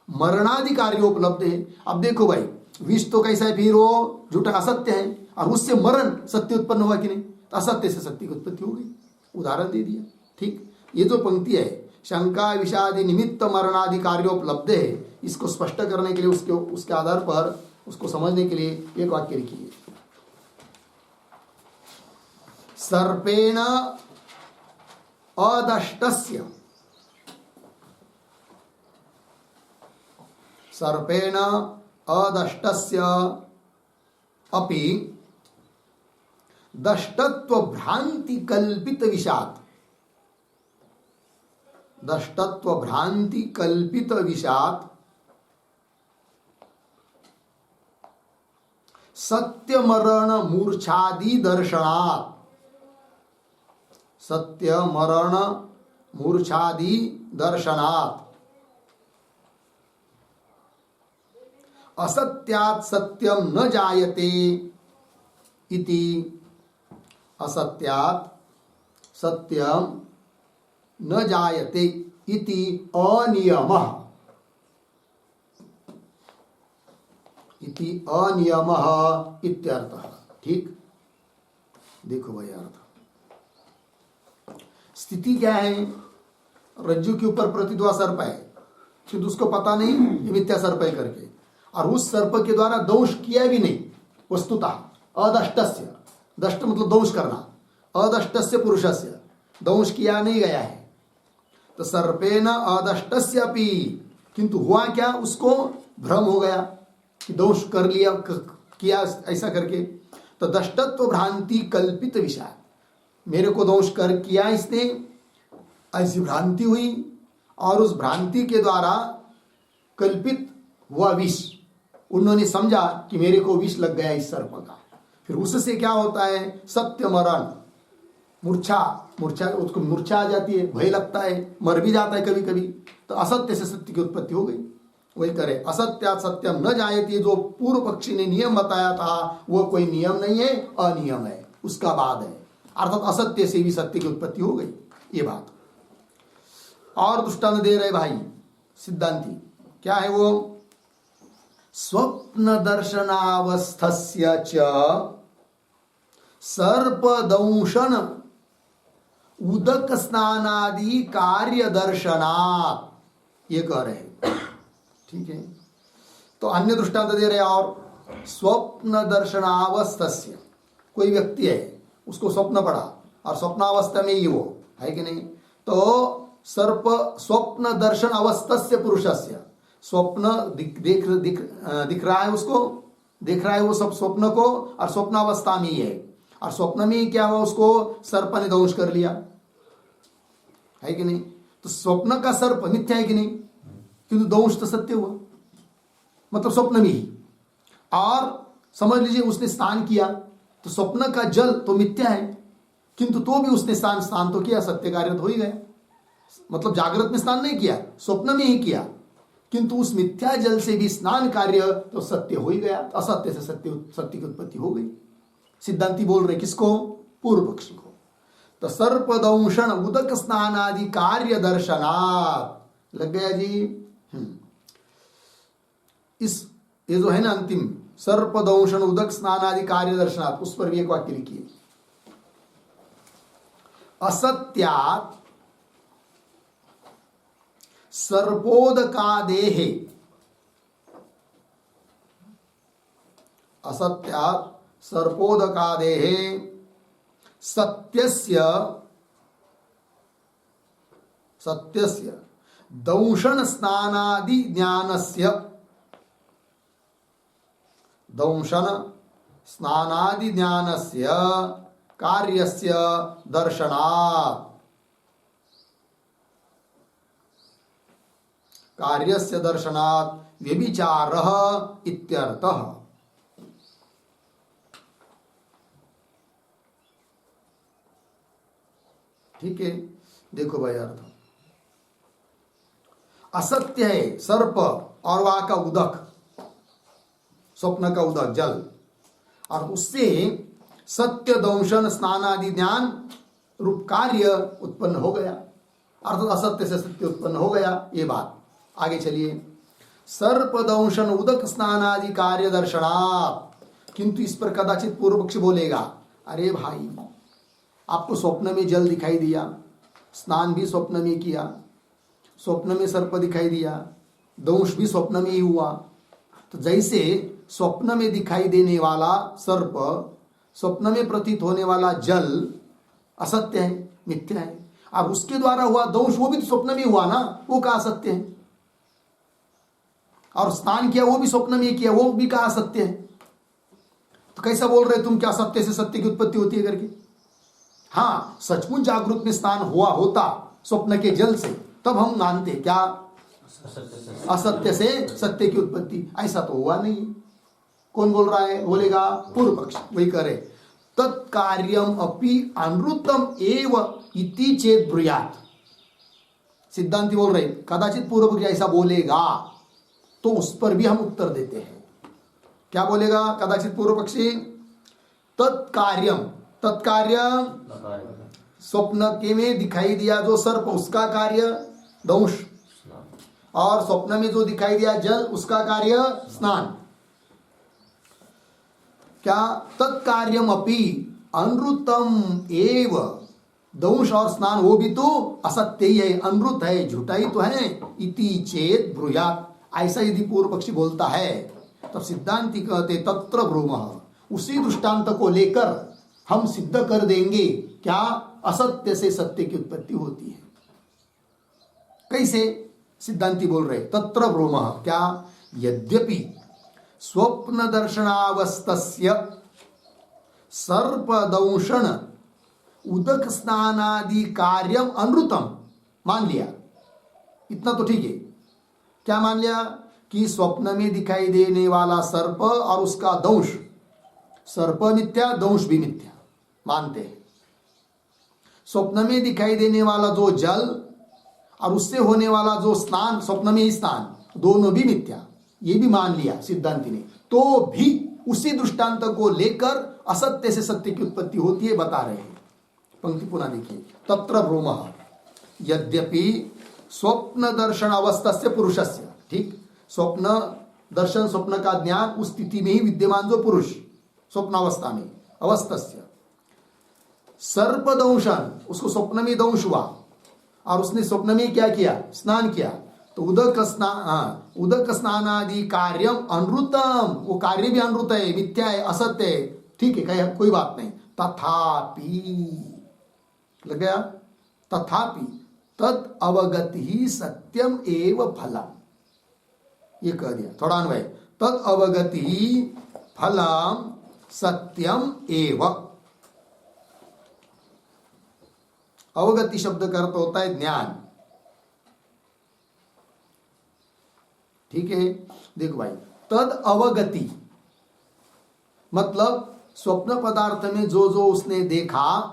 मरणादि कार्योपलब्ध है। अब देखो भाई, विष तो कैसा है? फिर वो झूठा असत्य है, और उससे मरण सत्य उत्पन्न हुआ कि नहीं? तो असत्य से सत्य की उत्पत्ति हो गई, उदाहरण दे दिया। ठीक, ये जो पंक्ति है शंका विषादी निमित्त मरणादि कार्योपलब्ध है, इसको स्पष्ट करने के लिए उसके आधार पर उसको समझने के लिए एक वाक्य लिखिए। सर्पेण अदष्टस्य अपि दष्टत्व भ्रांति कल्पित विषात, दष्टत्व भ्रांति कल्पित विषात सत्य मरण मूर्छादि दर्शनात्, सत्य मरण मूर्छादि दर्शनात् असत्यात् सत्यम न जायते इति, असत्यात् सत्यम न जायते इति अनियमः, इति अनियमः इत्यर्थः। ठीक, देखो भाई अर्थ, स्थिति क्या है, रज्जु के ऊपर प्रतित हुआ सर्प है, किंतु उसको पता नहीं ये मिथ्या सर्प है करके, और उस सर्प के द्वारा दोष किया भी नहीं वस्तुतः, अदष्टस्य, दष्ट मतलब दोष करना, अदष्टस्य पुरुषस्य, दोष किया नहीं गया है, तो सर्पेण अदष्टस्य अपि, किंतु हुआ क्या, उसको भ्रम हो गया कि दोष कर लिया, किया ऐसा करके, तो दष्टत्व भ्रांति कल्पित विषय, मेरे को दोष कर किया इसने, ऐसी भ्रांति हुई, और उस भ्रांति के द्वारा कल्पित हुआ विष, उन्होंने समझा कि मेरे को विष लग गया इस सर्प का, फिर उससे क्या होता है, सत्य मरण, मूर्छा, उसको मूर्छा आ जाती है, भय लगता है, मर भी जाता है कभी कभी, तो असत्य से सत्य की उत्पत्ति हो गई। वही करे, असत्यात् सत्यम न जायते, जो पूर्व पक्षी ने नियम बताया था वो कोई नियम नहीं है, अनियम है, उसका बाद है, अर्थात असत्य से भी सत्य की उत्पत्ति हो गई, ये बात। और दृष्टांत दे रहे भाई सिद्धांती, क्या है वो, स्वप्न दर्शनावस्थस्य च सर्प दंशन उदक स्नानादि कार्य दर्शनात्, ये कह रहे हैं। ठीक है, तो अन्य दृष्टांत दे रहे, और स्वप्न दर्शनावस्थस्य, कोई व्यक्ति है, उसको स्वप्न पड़ा और स्वप्नावस्था में ही वो है कि नहीं, तो सर्प स्वप्न दर्शन अवस्थस्य पुरुषस्य, स्वप्न दिख रहा है, उसको देख रहा है वो सब स्वप्न को, और स्वप्नावस्था में ही है, और स्वप्न में ही क्या हुआ, उसको सर्प ने दंश कर लिया, है कि नहीं, तो स्वप्न का सर्प मिथ्या है कि नहीं, किंतु दंश तो सत्य हुआ, मतलब स्वप्न में ही। और समझ लीजिए उसने स्नान किया, तो स्वप्न का जल तो मिथ्या है, किंतु तो भी उसने स्नान तो किया, सत्य कार्य तो हो ही गया, मतलब जागृत में स्नान नहीं किया, स्वप्न में ही किया, किंतु उस मिथ्या जल से भी स्नान कार्य तो सत्य हो ही गया, तो असत्य से सत्य की उत्पत्ति हो गई। सिद्धांती बोल रहे किसको, पूर्व पक्ष को, तो सर्प दंशन उदक स्नान आदि कार्य दर्शनात्, लग गया जी। इस ये जो है ना अंतिम, सर्प दंशन उदक स्नान आदि कार्य दर्शनात्, उस पर भी एक वाक्य लिखिए, असत्यात् सर्पोदकादेः, असत्यात् सर्पोदकादेः सत्यस्य दंशन स्नानादि ज्ञानस्य, दंशन स्नानादि ज्ञानस्य कार्यस्य दर्शनात्, कार्यस्य दर्शनात् व्यभिचारः इत्यर्थः। ठीक है, देखो भाई अर्थ, असत्य है सर्प, और वहां का उदक, स्वप्न का उदक जल, और उससे सत्य दंशन स्नानादि ज्ञान रूप कार्य उत्पन्न हो गया, अर्थात असत्य से सत्य उत्पन्न हो गया, ये बात। आगे चलिए, सर्प दंशन उदक स्नानादि कार्य दर्शनात्, किंतु इस पर कदाचित पूर्व पक्षी बोलेगा, अरे भाई आपको स्वप्न में जल दिखाई दिया, स्नान भी स्वप्न में किया, स्वप्न में सर्प दिखाई दिया, दंश भी स्वप्न में ही हुआ, तो जैसे स्वप्न में दिखाई देने वाला सर्प, स्वप्न में प्रतीत होने वाला जल असत्य है, मिथ्या है, और उसके द्वारा हुआ दंश वो भी तो स्वप्न में हुआ ना, वो कहाँ सत्य है, और स्नान किया वो भी स्वप्न में किया, वो भी कहाँ सत्य है। तो कैसा बोल रहे तुम, क्या सत्य से सत्य की उत्पत्ति होती है करके? हाँ, सचमुच जागृत में स्नान हुआ होता स्वप्न के जल से, तब हम मानते क्या असत्य से सत्य की उत्पत्ति। ऐसा तो हुआ नहीं। कौन बोल रहा है? बोलेगा पूर्व पक्ष, वही करे। तत्कार्यम अपि अनृतम एव इति चेत ब्रूयात्। सिद्धांति बोल रहे कदाचित पूर्व पक्ष ऐसा बोलेगा तो उस पर भी हम उत्तर देते हैं। क्या बोलेगा कदाचित पूर्व पक्षी? तत्कार्यम, तत्कार्य स्वप्न के में दिखाई दिया जो सर्प उसका कार्य दंश, और स्वप्न में जो दिखाई दिया जल उसका कार्य स्नान। क्या तत्कार्यम अपि अनृतम एव, दंश और स्नान वो भी तो असत्य ही है, अनृत है, झूठा ही तो है। इति चेत ब्रूयात्, ऐसा यदि पूर्व पक्षी बोलता है तब सिद्धांति कहते तत्र ब्रूमः, उसी दृष्टांत को लेकर हम सिद्ध कर देंगे क्या असत्य से सत्य की उत्पत्ति होती है। कैसे? सिद्धांति बोल रहे तत्र ब्रूमः, क्या यद्यपि स्वप्न दर्शनावस्थस्य सर्पदंशन उदक स्नानादि कार्यम अनृतम, मान लिया इतना तो ठीक है। क्या मान लिया? कि स्वप्न में दिखाई देने वाला सर्प और उसका दंश, सर्प मिथ्या दंश भी मिथ्या मानते हैं। स्वप्न में दिखाई देने वाला जो जल और उससे होने वाला जो स्नान, स्वप्न में ही स्नान, दोनों भी मिथ्या, ये भी मान लिया सिद्धांति ने। तो भी उसी दृष्टांत को लेकर असत्य से सत्य की उत्पत्ति होती है बता रहे हैं। पंक्ति पुनः देखिए, तत्र ब्रूमः यद्यपि स्वप्न दर्शन अवस्थस्य पुरुषस्य, ठीक, स्वप्न दर्शन, स्वप्न का ज्ञान उस स्थिति में ही विद्यमान जो पुरुष स्वप्नावस्था में अवस्थस्य, सर्प दंशन, उसको स्वप्न में दंश हुआ और उसने स्वप्न में क्या किया? स्नान किया। तो उदक स्नानादि कार्यम अनृतम, वो कार्य भी अनृत है, मिथ्या है, असत्य है, ठीक है, कोई बात नहीं। तथापि, लग गया, तथापि तद अवगति ही सत्यम एव फलम, ये कह दिया थोड़ा अन्वय। तद अवगति ही फलम सत्यम एव। अवगति शब्द का अर्थ होता है ज्ञान, ठीक है। देखो भाई, तद अवगति मतलब स्वप्न पदार्थ में जो जो उसने देखा,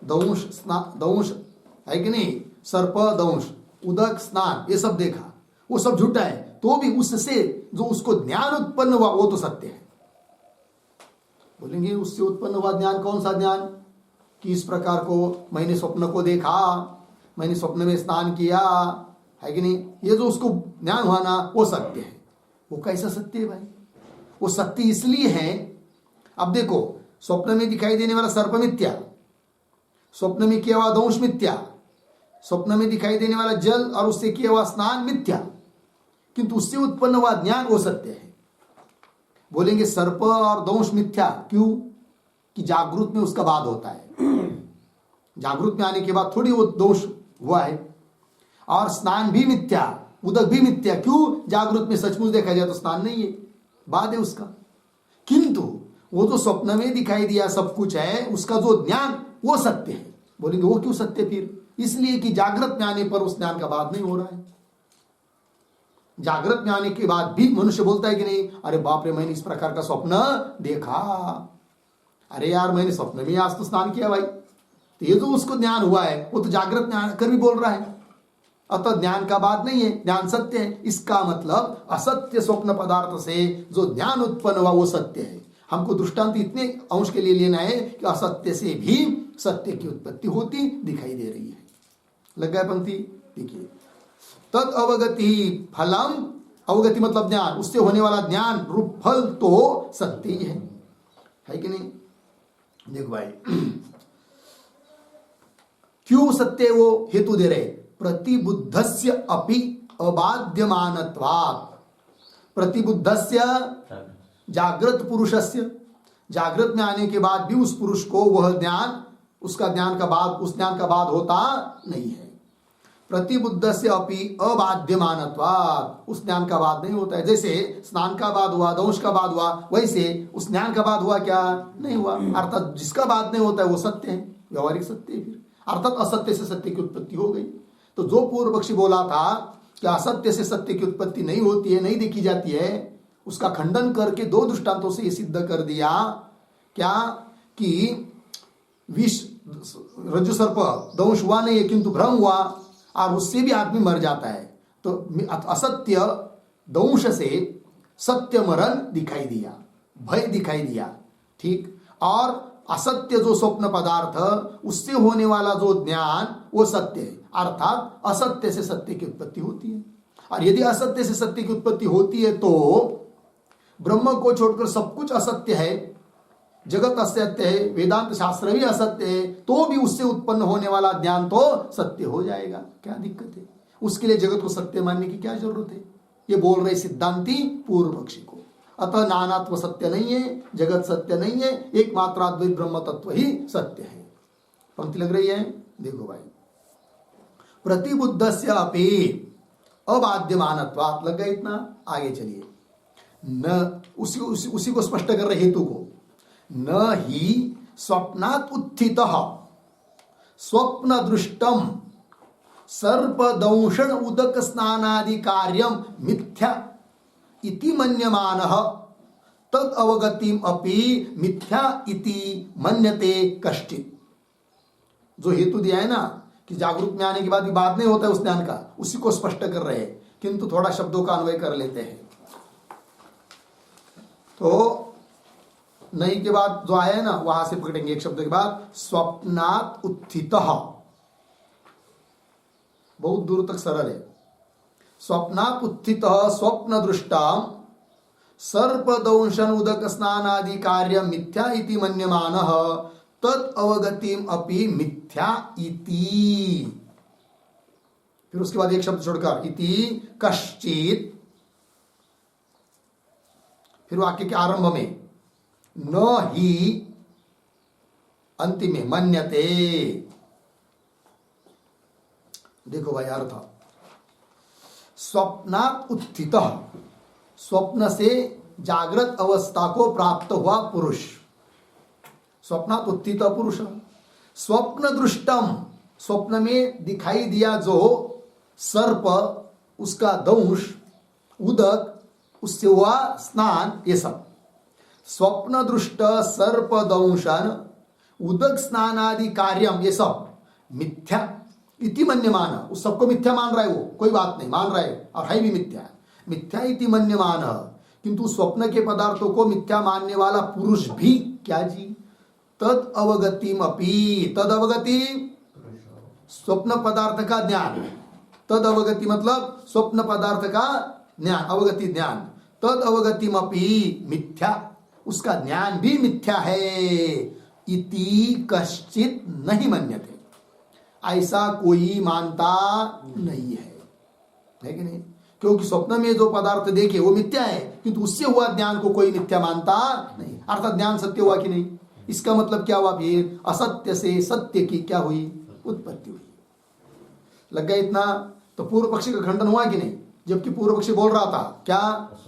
दंश दंश है कि नहीं, सर्प दंश, उदक स्नान, ये सब देखा, वो सब झूठा है। तो भी उससे जो उसको ज्ञान उत्पन्न हुआ वो तो सत्य है। बोलेंगे उससे उत्पन्न हुआ ज्ञान कौन सा ज्ञान? कि इस प्रकार को मैंने स्वप्न को देखा, मैंने स्वप्न में स्नान किया, है कि नहीं, ये जो उसको ज्ञान हुआ ना वो सत्य है। वो कैसा सत्य है भाई? वो सत्य इसलिए है, अब देखो, स्वप्न में दिखाई देने वाला सर्प मिथ्या, स्वप्न में किया हुआ दंश मिथ्या, स्वप्न में दिखाई देने वाला जल और उससे किया हुआ स्नान मिथ्या, किंतु उससे उत्पन्न हुआ ज्ञान वो सत्य है। बोलेंगे सर्प और दंश मिथ्या क्यों? कि जागृत में उसका बाद होता है, जागृत में आने के बाद थोड़ी वो दोष हुआ है। और स्नान भी मिथ्या, उदक भी मिथ्या, क्यों? जागृत में सचमुच देखा जाए तो स्नान नहीं है, बाद है उसका। किंतु वो जो स्वप्न में दिखाई दिया सब कुछ है, उसका जो ज्ञान वो सत्य है। बोलेंगे वो क्यों सत्य? फिर इसलिए कि जागृत में आने पर उस ज्ञान का बाद नहीं हो रहा है। जागृत में आने के बाद भी मनुष्य बोलता है कि नहीं, अरे बाप रे मैंने इस प्रकार का स्वप्न देखा, अरे यार मैंने स्वप्न में आज तो स्नान किया भाई। तो ये जो उसको ज्ञान हुआ है वो तो जागृत में आकर भी बोल रहा है, अतः ज्ञान का बात नहीं है, ज्ञान सत्य है। इसका मतलब असत्य स्वप्न पदार्थ से जो ज्ञान उत्पन्न हुआ वो सत्य है। हमको दृष्टांत इतने अंश के लिए लेना है कि असत्य से भी सत्य की उत्पत्ति होती दिखाई दे रही है। लग गया पंक्ति? देखिए, तद अवगति फलम, अवगति मतलब ज्ञान, उससे होने वाला ज्ञान रूप फल तो सत्य ही है कि नहीं? देखो भाई, क्यों सत्य? वो हेतु दे रहे, प्रतिबुद्धस्य अपि अबाध्यमानत्वात्। प्रतिबुद्धस्य जागृत पुरुषस्य, जागृत में आने के बाद भी उस पुरुष को वह ज्ञान, उसका ज्ञान का बाद, उस ज्ञान का बाद होता नहीं है। प्रतिबुद्ध से अपि अबाध्यमानत्वात्, उस ज्ञान का बाद नहीं होता है। जैसे स्नान का बाद हुआ, दंश का बाद हुआ, वैसे उस ज्ञान का बाद हुआ क्या? नहीं हुआ। अर्थात जिसका बाद नहीं होता है वो सत्य है, व्यवहारिक सत्य है। फिर अर्थात असत्य से सत्य की उत्पत्ति हो गई। तो जो पूर्व पक्षी बोला था कि असत्य से सत्य की उत्पत्ति नहीं होती है, नहीं देखी जाती है, उसका खंडन करके दो दृष्टांतों से ये सिद्ध कर दिया क्या कि विष रज्जु सर्प दंश हुआ नहीं है किंतु भ्रम हुआ और उससे भी आदमी मर जाता है। तो असत्य दंश से सत्य मरण दिखाई दिया, भय दिखाई दिया, ठीक। और असत्य जो स्वप्न पदार्थ, उससे होने वाला जो ज्ञान वो सत्य है। अर्थात असत्य से सत्य की उत्पत्ति होती है। और यदि असत्य से सत्य की उत्पत्ति होती है तो ब्रह्म को छोड़कर सब कुछ असत्य है, जगत असत्य है, वेदांत शास्त्र भी असत्य है, तो भी उससे उत्पन्न होने वाला ज्ञान तो सत्य हो जाएगा। क्या दिक्कत है? उसके लिए जगत को सत्य मानने की क्या जरूरत है? ये बोल रहे सिद्धांती पूर्व पक्षी को। अतः नानात्व सत्य नहीं है, जगत सत्य नहीं है, एकमात्र अद्वैत ब्रह्म तत्व ही सत्य है। पंक्ति लग रही है? देखो भाई, प्रतिबुद्ध से अपि अबाध्यमानत्वात्, लग गया इतना? आगे चलिए। न उसी को स्पष्ट कर रहे हेतु को, न ही स्वप्नात् उत्थितः स्वप्न दृष्टम सर्पदंशन उदक स्नानादि कार्यम मिथ्या इति मन्यमानः तद अवगतिम अपि मिथ्या इति मन्यते कश्चित्। जो हेतु दिया है ना कि जागरूक में आने के बाद भी बात नहीं होता है उस ज्ञान का, उसी को स्पष्ट कर रहे हैं, किंतु थोड़ा शब्दों का अन्वय कर लेते हैं। तो नहीं के बाद जो आया है ना वहां से पकड़ेंगे एक शब्द के बाद, स्वप्नात् उत्थितः, बहुत दूर तक सरल है। स्वप्नात् उत्थितः स्वप्न दृष्टा सर्पदंशन उदक स्नानादि कार्य मिथ्या इति मन्यमानः तद अवगतिम अपि मिथ्या इति। फिर उसके बाद एक शब्द छोड़कर इति कश्चित्, फिर वाक्य के आरंभ में न ही, अंतिम में मन्यते। देखो भाई अर्थ, स्वप्नात् उत्थितः, स्वप्न से जागृत अवस्था को प्राप्त हुआ पुरुष, स्वप्नात् उत्थित पुरुष। स्वप्न दृष्टम, स्वप्न में दिखाई दिया जो सर्प, उसका दंश, उदक, उससे हुआ स्नान, ये सब स्वप्न दृष्ट सर्प दंशन उदक स्नान आदि कार्यम, ये सब मिथ्या इति मन्यमान, उस सबको मिथ्या मान रहा है वो, कोई बात नहीं मान रहा है और है भी मिथ्या, मिथ्या इति मन्यमान। किंतु स्वप्न के पदार्थों को मिथ्या मानने वाला पुरुष भी क्या जी, तद अवगतिम अपि, तद अवगति स्वप्न पदार्थ का ज्ञान, तद अवगति मतलब स्वप्न पदार्थ का ज्ञान, अवगति ज्ञान, तद अवगतिम अपि मिथ्या, उसका ज्ञान भी मिथ्या है। इति कश्चित नहीं मन्यते, ऐसा कोई मानता नहीं है कि नहीं? क्योंकि स्वप्न में जो पदार्थ देखे वो मिथ्या है, किंतु उससे हुआ ज्ञान को कोई मिथ्या मानता नहीं। अर्थात ज्ञान सत्य हुआ कि नहीं? इसका मतलब क्या हुआ? फिर असत्य से सत्य की क्या हुई? उत्पत्ति हुई। लग गया इतना? तो पूर्व पक्षी का खंडन हुआ कि नहीं? जबकि पूर्व पक्षी बोल रहा था क्या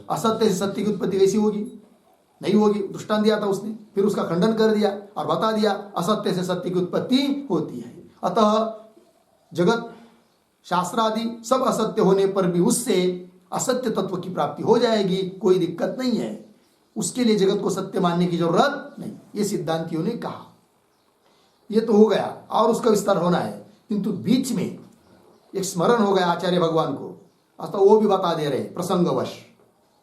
असत्य से सत्य की उत्पत्ति कैसी होगी? नहीं होगी। दृष्टांत दिया था उसने, फिर उसका खंडन कर दिया और बता दिया असत्य से सत्य की उत्पत्ति होती है। अतः जगत शास्त्र आदि सब असत्य होने पर भी उससे असत्य तत्व की प्राप्ति हो जाएगी, कोई दिक्कत नहीं है। उसके लिए जगत को सत्य मानने की जरूरत नहीं, ये सिद्धांतियों ने कहा। ये तो हो गया और उसका विस्तार होना है, किंतु बीच में एक स्मरण हो गया आचार्य भगवान को, अतः वो भी बता दे रहे प्रसंगवश।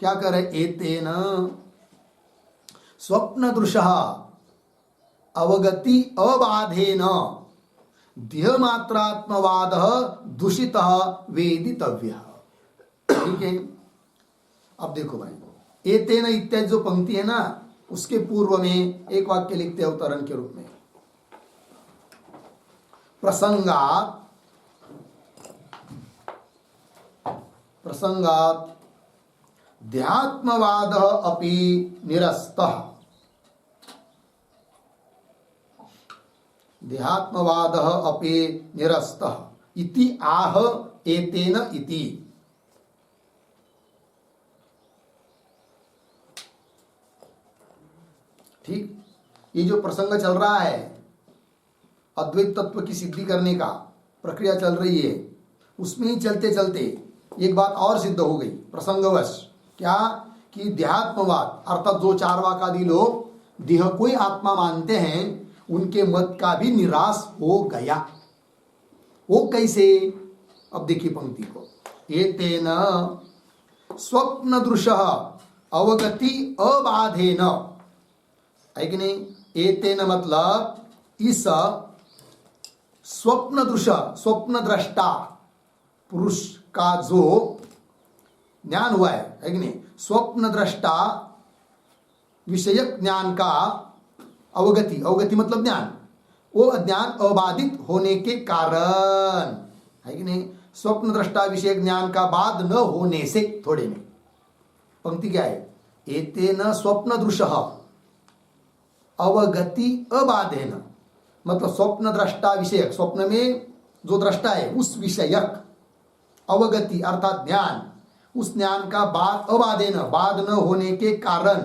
क्या करे? एतेन स्वप्न दृशः अवगति अबाधेन देहमात्रात्मवाद दूषित वेदितव्य। ठीक है, अब देखो भाई, एतेन इत्यादि जो पंक्ति है ना, उसके पूर्व में एक वाक्य लिखते हैं अवतरण के रूप में, प्रसंगात ध्यात्मवाद अपि निरस्तः, देहात्मवाद अपि निरस्तः इति आह एतेन इति। ठीक, ये जो प्रसंग चल रहा है अद्वैत तत्व की सिद्धि करने का प्रक्रिया चल रही है, उसमें ही चलते चलते एक बात और सिद्ध हो गई प्रसंगवश। क्या कि देहात्मवाद अर्थात जो चार्वाकादि लोग देह को ही आत्मा मानते हैं, उनके मत का भी निराश हो गया। वो कैसे? अब देखिए पंक्ति को, एतेन स्वप्न दृशः अवगति अबाधेन, है कि नहीं? एतेन मतलब इस स्वप्न दृश, स्वप्न दृष्टा पुरुष का जो ज्ञान हुआ है कि नहीं, स्वप्न दृष्टा विषयक ज्ञान का अवगति, अवगति मतलब ज्ञान, वो ज्ञान अबाधित होने के कारण, है कि नहीं? स्वप्न दृष्टा विषयक ज्ञान का बाध न होने से, थोड़े में पंक्ति क्या है? एतेन स्वप्न दृशः अवगति अबाधेन, मतलब स्वप्न दृष्टा विषयक, स्वप्न में जो दृष्टा है उस विषयक अवगति अर्थात ज्ञान, उस ज्ञान का बाध अबाधेन, बाध न होने के कारण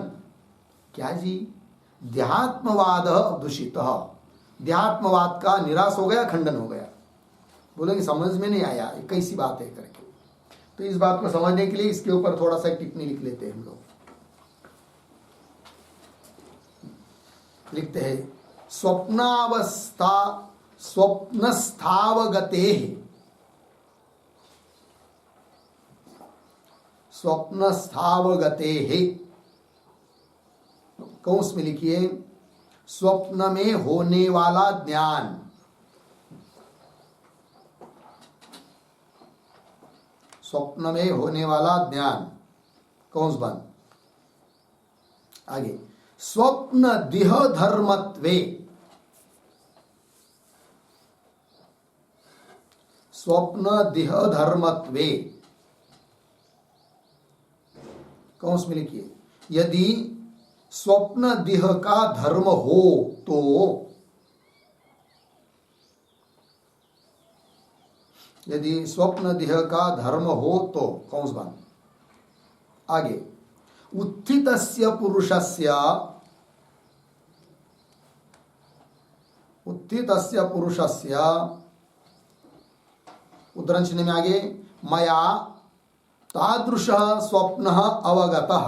क्या जी? देहात्मवाद दूषित, देहात्मवाद का निराश हो गया, खंडन हो गया। बोलेंगे समझ में नहीं आया कैसी बात है करके, तो इस बात को समझने के लिए इसके ऊपर थोड़ा सा टिप्पणी लिख लेते हैं हम लोग। लिखते हैं स्वप्नावस्था स्वप्नस्थावगते, स्वप्नस्थावगते है, कौंस में लिखिए स्वप्न में होने वाला ज्ञान, स्वप्न में होने वाला ज्ञान, कौंस बंद, आगे स्वप्न देह धर्मत्वे, स्वप्न देह धर्मत्वे, कौंस में लिखिए यदि स्वप्न देह का धर्म हो तो, यदि स्वप्न देह का धर्म हो तो, कौंस बंद, आगे उत्थितस्य पुरुषस्य, उत्थितस्य पुरुषस्य, उद्धरण चिन्ह में आगे मया तादृशः स्वप्नः अवगतः,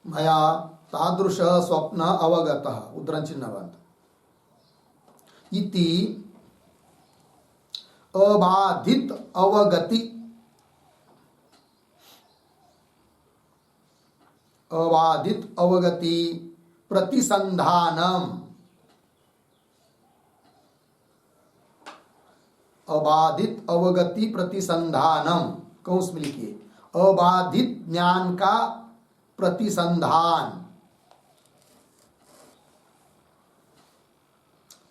मया तादृशः स्वप्नः अवगतः, उद्धरण चिन्ह बंद, इति अबाधित अवगति, अबाधित अवगति प्रतिसंधानम, अबाधित अवगति प्रतिसंधानम, कौंस में लिखिए अबाधित ज्ञान का प्रतिसंधान,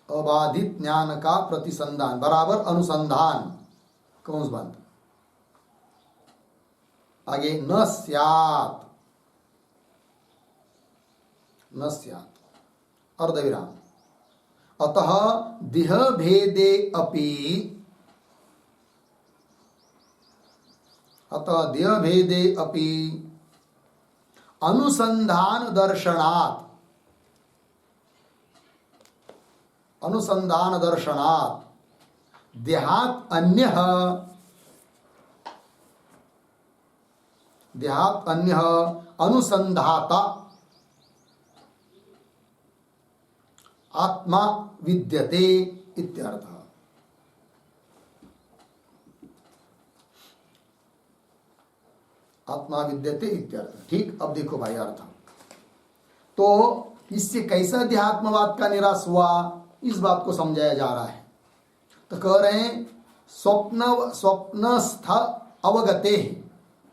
अबाधित ज्ञान का प्रतिसंधान बराबर अनुसंधान, कौंस बंद, आगे न स्यात्, न स्यात् अर्धविराम, अतः देह भेदे अपि, अतः देह भेदे अपि अनुसंधान दर्शनात्, अनुसंधान दर्शनात् देहात् अन्यः, देहात् अन्यः अनुसंधाता आत्मा विद्यते इत्यर्थः। आत्मा विद्यते इत्यर्थ। ठीक, अब देखो भाई अर्थ, तो इससे कैसा देहात्मवाद का निराश हुआ, इस बात को समझाया जा रहा है। तो कह रहे हैं स्वप्नस्थ अवगते,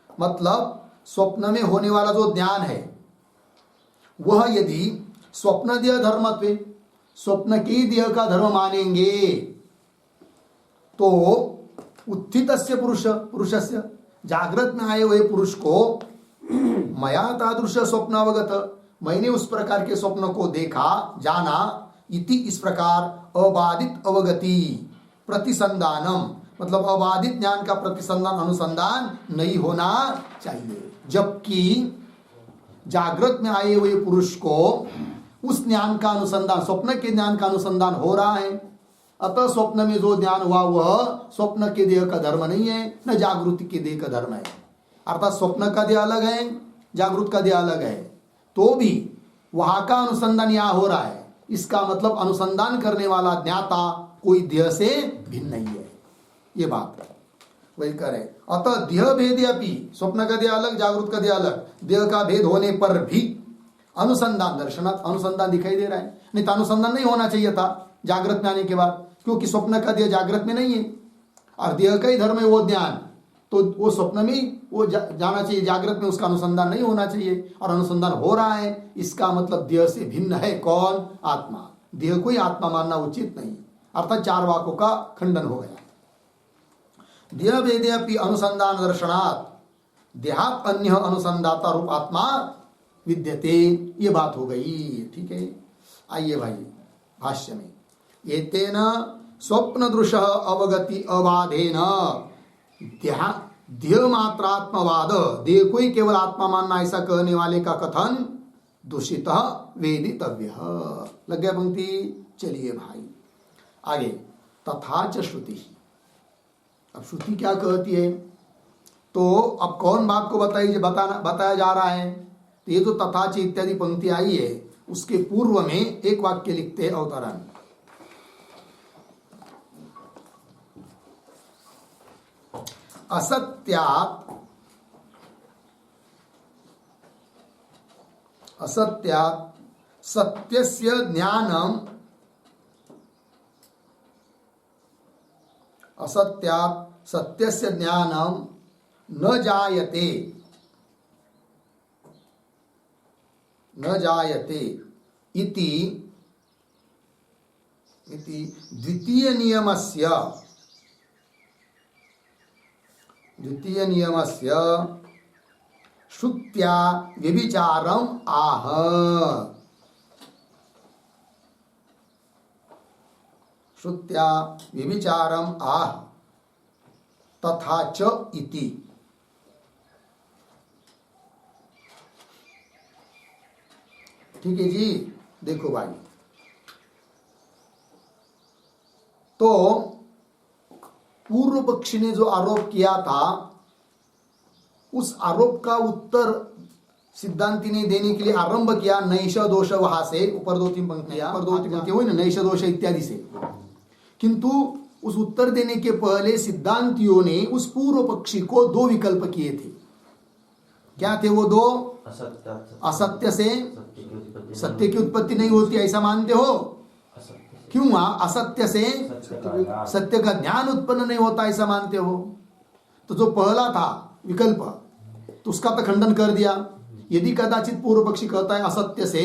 मतलब स्वप्न में होने वाला जो ज्ञान है वह यदि स्वप्न देह धर्मत्वे, स्वप्न की देह का धर्म मानेंगे तो उत्थितस्य पुरुष, पुरुषस्य जागृत में आए हुए पुरुष को मया तादृश स्वप्न अवगत, मैंने उस प्रकार के स्वप्न को देखा, जाना, इति इस प्रकार अबाधित अवगति प्रतिसंधानम मतलब अबाधित ज्ञान का प्रतिसंधान अनुसंधान नहीं होना चाहिए, जबकि जागृत में आए हुए पुरुष को उस ज्ञान का अनुसंधान स्वप्न के ज्ञान का अनुसंधान हो रहा है। अतः स्वप्न में जो ज्ञान हुआ वह स्वप्न के देह का धर्म नहीं है, न जागृति के देह का धर्म है। अर्थात स्वप्न का देह अलग है, जागृत का देह अलग है, तो भी वहां का अनुसंधान यहाँ हो रहा है। इसका मतलब अनुसंधान करने वाला ज्ञाता कोई देह से भिन्न नहीं है, ये बात वही करे। अतः देह भेद अपि स्वप्न का देह अलग, जागृत का देह अलग, देह का भेद होने पर भी अनुसंधान दर्शनात् अनुसंधान दिखाई दे रहा है। नहीं तो अनुसंधान नहीं होना चाहिए था जागृत में आने के बाद, क्योंकि स्वप्न का देह जागृत में नहीं है और देह का ही धर्म है वो ज्ञान, तो वो स्वप्न में वो जाना चाहिए, जागृत में उसका अनुसंधान नहीं होना चाहिए। और अनुसंधान हो रहा है, इसका मतलब देह से भिन्न है कौन? आत्मा। देह को ही आत्मा मानना उचित नहीं, अर्थात चार वाकों का खंडन हो गया। देह भेदे अपि अनुसंधान दर्शनात् देहात अन्य अनुसंधाता रूप आत्मा विद्यते, ये बात हो गई। ठीक है, आइए भाई भाष्य में, एतेन स्वप्न दृश अवगति अबाधेन देह मात्रात्मवाद, देह को ही केवल आत्मा मानना ऐसा कहने वाले का कथन दूषित वेदितव्य। लग गया पंक्ति? चलिए भाई आगे। तथा च श्रुति, अब श्रुति क्या कहती है? तो अब कौन बात को बताया जा रहा है? तो ये जो तथा च इत्यादि पंक्ति आई है उसके पूर्व में एक वाक्य लिखते हैं अवतरण। असत्यात् सत्यस्य ज्ञानम, असत्यात् सत्यस्य ज्ञानम न जायते इति द्वितीय नियमस्य श्रुत्या व्यभिचारम आह। श्रुत्या व्यभिचारम आह तथा च इति। ठीक है जी, देखो भाई, तो पूर्व पक्षी ने जो आरोप किया था उस आरोप का उत्तर सिद्धांति ने देने के लिए आरंभ किया नैष दोष, वहां से ऊपर दो तीन पंक्तियां हुई ना, नैष दोष इत्यादि से। किंतु उस उत्तर देने के पहले सिद्धांतियों ने उस पूर्व पक्षी को दो विकल्प किए थे। क्या थे वो दो? असत्य से सत्य की उत्पत्ति नहीं होती ऐसा मानते हो? क्यों? असत्य से सत्य का ज्ञान उत्पन्न नहीं होता ऐसा मानते हो? तो जो पहला था विकल्प तो उसका तो खंडन कर दिया। यदि कदाचित पूर्व पक्षी कहता है असत्य से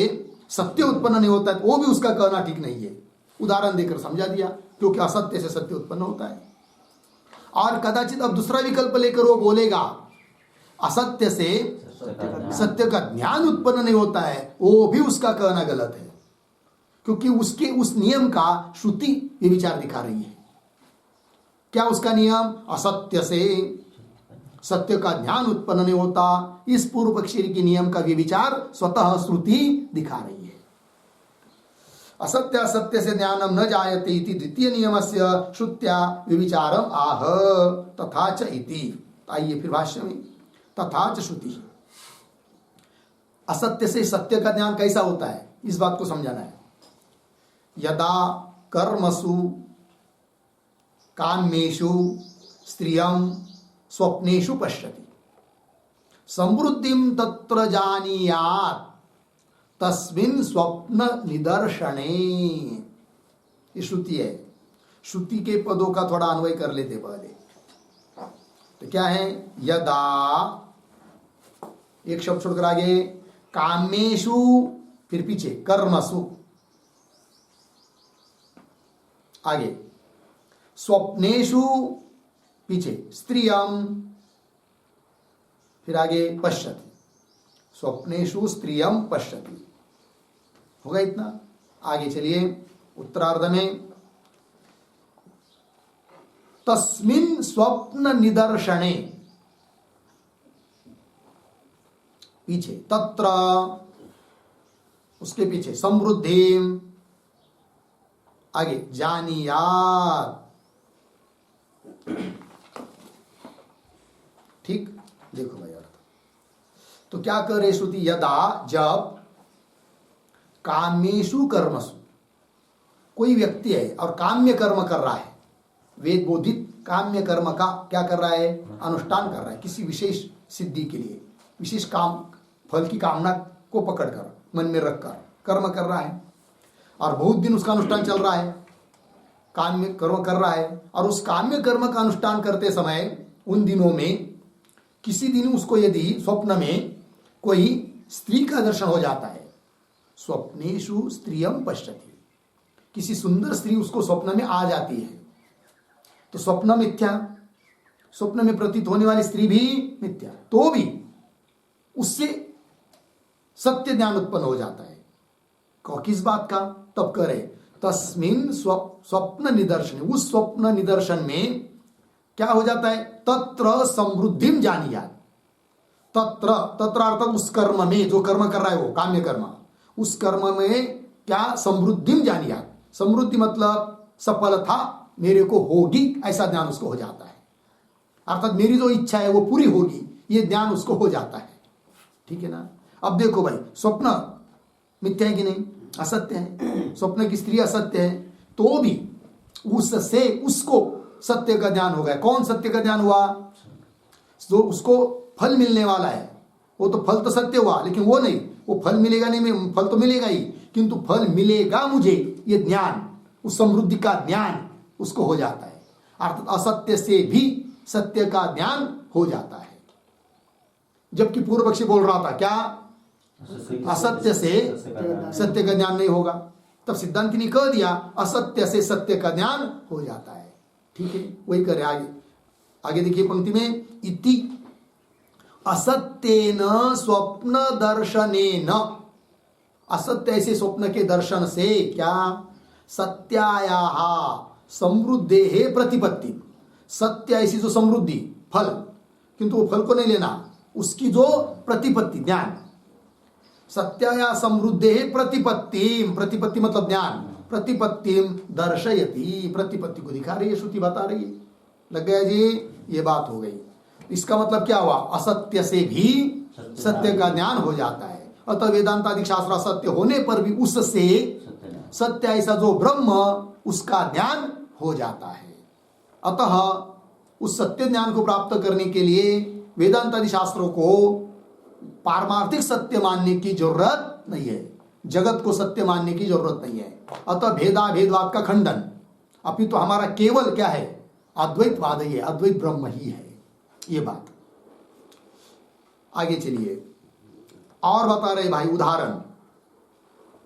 सत्य उत्पन्न नहीं होता है, वो भी उसका कहना ठीक नहीं है, उदाहरण देकर समझा दिया, क्योंकि असत्य से सत्य उत्पन्न होता है। और कदाचित अब दूसरा विकल्प लेकर वो बोलेगा असत्य से सत्य का ज्ञान उत्पन्न नहीं होता है, वो भी उसका कहना गलत है, क्योंकि उसके उस नियम का श्रुति ये विचार दिखा रही है। क्या उसका नियम? असत्य से सत्य का ज्ञान उत्पन्न नहीं होता। इस पूर्व पक्षी के नियम का विचार स्वतः श्रुति दिखा रही है। असत्य असत्य से ज्ञानम न जायते इति द्वितीय नियमस्य श्रुत्या विचारम आह तथा च इति। आइए फिर भाष्य में, तथा च श्रुति, असत्य से सत्य का ज्ञान कैसा होता है इस बात को समझाना है। यदा कर्मसु कामेषु स्त्रियं स्वप्नेषु पश्यति समृद्धिं तत्र जानीयात् तस्मिन् स्वप्न निदर्शने। ये श्रुति है। श्रुति के पदों का थोड़ा अन्वय कर लेते पहले। तो क्या है? यदा, एक शब्द छोड़कर आगे, कामेषु, फिर पीछे कर्मसु, आगे स्वप्नेषु, पीछे स्त्रियम, फिर आगे पश्यति, स्वप्नेषु स्त्रियम पश्यति। होगा इतना? आगे चलिए उत्तरार्ध में, तस्मिन् स्वप्न निदर्शने, पीछे तत्र, उसके पीछे समृद्धिम, आगे जानियात। ठीक, देखो भाई अर्थ तो क्या कर रहे श्रुति, यदा जब कामेषु कर्मसु, कोई व्यक्ति है और काम्य कर्म कर रहा है, वेद बोधित काम्य कर्म का क्या कर रहा है, अनुष्ठान कर रहा है, किसी विशेष सिद्धि के लिए, विशेष काम फल की कामना को पकड़कर मन में रखकर कर्म कर रहा है, और बहुत दिन उसका अनुष्ठान चल रहा है, काम्य कर्म कर रहा है, और उस काम्य कर्म का अनुष्ठान करते समय उन दिनों में किसी दिन उसको यदि स्वप्न में कोई स्त्री का दर्शन हो जाता है, स्वप्नेषु स्त्रियम पश्यति, किसी सुंदर स्त्री उसको स्वप्न में आ जाती है, तो स्वप्न मिथ्या, स्वप्न में प्रतीत होने वाली स्त्री भी मिथ्या, तो भी उससे सत्य ज्ञान उत्पन्न हो जाता है। किस बात का, तब करे तस्मिन् स्वप्न निदर्शन, उस स्वप्न निदर्शन में क्या हो जाता है, तत्र समृद्धिम जानियात, तत्र तत्र अर्थात उस कर्म में, जो कर्म कर रहा है वो काम्य कर्म, उस कर्म में क्या समृद्धिम जानियात, समृद्धि मतलब सफलता मेरे को होगी ऐसा ज्ञान उसको हो जाता है, अर्थात मेरी जो इच्छा है वो पूरी होगी ये ज्ञान उसको हो जाता है। ठीक है ना। अब देखो भाई, स्वप्न मिथ्या है कि नहीं, असत्य है, स्वप्न की स्त्री असत्य है, तो भी उससे उसको सत्य का ज्ञान हो गया। कौन सत्य का ज्ञान हुआ, जो उसको फल मिलने वाला है, वो तो फल तो सत्य हुआ, लेकिन वो नहीं, वो फल मिलेगा नहीं, फल तो मिलेगा ही, किंतु फल मिलेगा मुझे ये ज्ञान, उस समृद्धि का ज्ञान उसको हो जाता है, अर्थात असत्य से भी सत्य का ज्ञान हो जाता है। जबकि पूर्व पक्षी बोल रहा था क्या, असत्य से सत्य का ज्ञान नहीं होगा, तब सिद्धांत ने कह दिया असत्य से सत्य का ज्ञान हो जाता है। ठीक है, वही करे आगे, आगे देखिए पंक्ति में, इति असत्येन स्वप्न दर्शनेन, असत्य ऐसे स्वप्न के दर्शन से क्या, सत्यायाः समृद्धेः प्रतिपत्ति, सत्य ऐसी जो समृद्धि फल, किंतु वो फल को नहीं लेना, उसकी जो प्रतिपत्ति ज्ञान, सत्याया समृद्धेः प्रतिपत्तिम, प्रतिपत्ति मतलब ज्ञान, प्रतिपत्तिम दर्शयति, प्रतिपत्ति को दिखा रही है, श्रुति बता रही है। लग गया जी, ये बात हो गई। इसका मतलब क्या हुआ, असत्य से भी सत्य का ज्ञान हो जाता है। अतः वेदांतादि शास्त्र असत्य होने पर भी उससे सत्य ऐसा जो ब्रह्म, उसका ज्ञान हो जाता है। अतः उस सत्य ज्ञान को प्राप्त करने के लिए वेदांतादि शास्त्रों को पारमार्थिक सत्य मानने की जरूरत नहीं है, जगत को सत्य मानने की जरूरत नहीं है। अतः भेदवाद का खंडन, अभी तो हमारा केवल क्या है, अद्वैतवाद ही है, अद्वैत ब्रह्म ही है, ये बात। आगे चलिए और बता रहे भाई उदाहरण,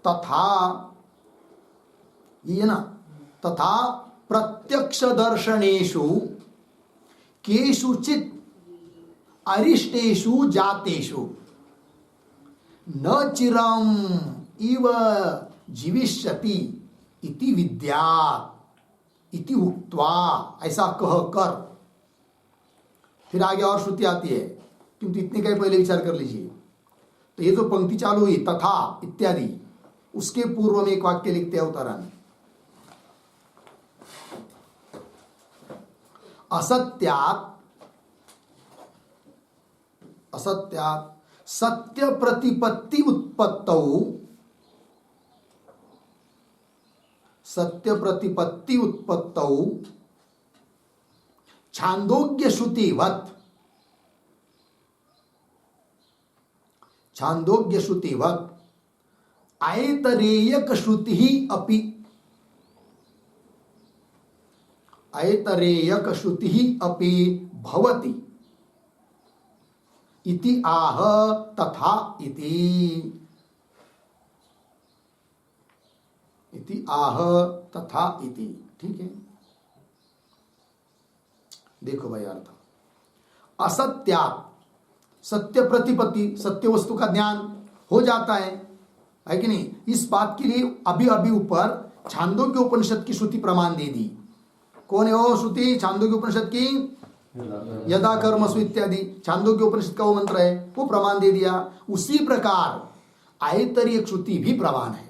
तथा ये ना, तथा प्रत्यक्ष दर्शनेषु केषुचित् अरिष्टेषु जातेषु न चिरम इव जीविष्यति इति विद्यात् इति उक्त्वा, ऐसा कह कर। फिर आगे और श्रुति आती है, किंतु इतने का पहले विचार कर लीजिए। तो ये जो पंक्ति चालू हुई तथा इत्यादि, उसके पूर्व में एक वाक्य लिखते हैं अवतरण, असत्यात् सत्य प्रतिपत्ति उत्पत्तौ, सत्य प्रतिपत्ति उत्पत्तौ छांदोग्य श्रुतिवत्, छांदोग्य श्रुतिवत् ऐतरेयक श्रुति ही अपि, ऐतरेयक श्रुति ही अपि भवति इति आह तथा इति आह तथा इति। ठीक है, देखो भाई अर्थ, असत्यात्, सत्य प्रतिपत्ति, सत्य वस्तु का ज्ञान हो जाता है, है कि नहीं। इस बात के लिए अभी अभी ऊपर छांदोग्य उपनिषद की श्रुति प्रमाण दे दी। कौन है वो श्रुति? छांदोग्य उपनिषद की यदा कर्मसु इत्यादि छांदोग्य उपनिषद का वो मंत्र है, वो प्रमाण दे दिया। उसी प्रकार आयतरीय श्रुति भी प्रमाण है,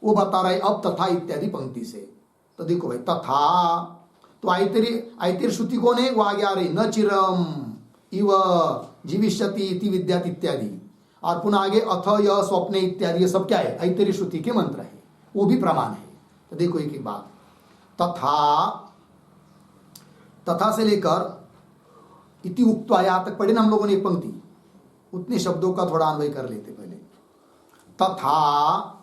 वो बता रहा है अब तथा इत्यादि पंक्ति से। तो देखो भाई तथा, तो आयतरीय श्रुति कौन है? वो आगे आ रही, न चिरम इव जीविष्यति इति विद्यात इत्यादि, और पुनः आगे अथ यह स्वप्ने इत्यादि, ये सब क्या है? आयतरीय श्रुति के मंत्र है, वो भी प्रमाण है। तो देखो एक एक बात, तथा से लेकर इति उक्त्वा यहां तक पढ़े ना हम लोगों ने एक पंक्ति, उतने शब्दों का थोड़ा अन्वय कर लेते पहले। तथा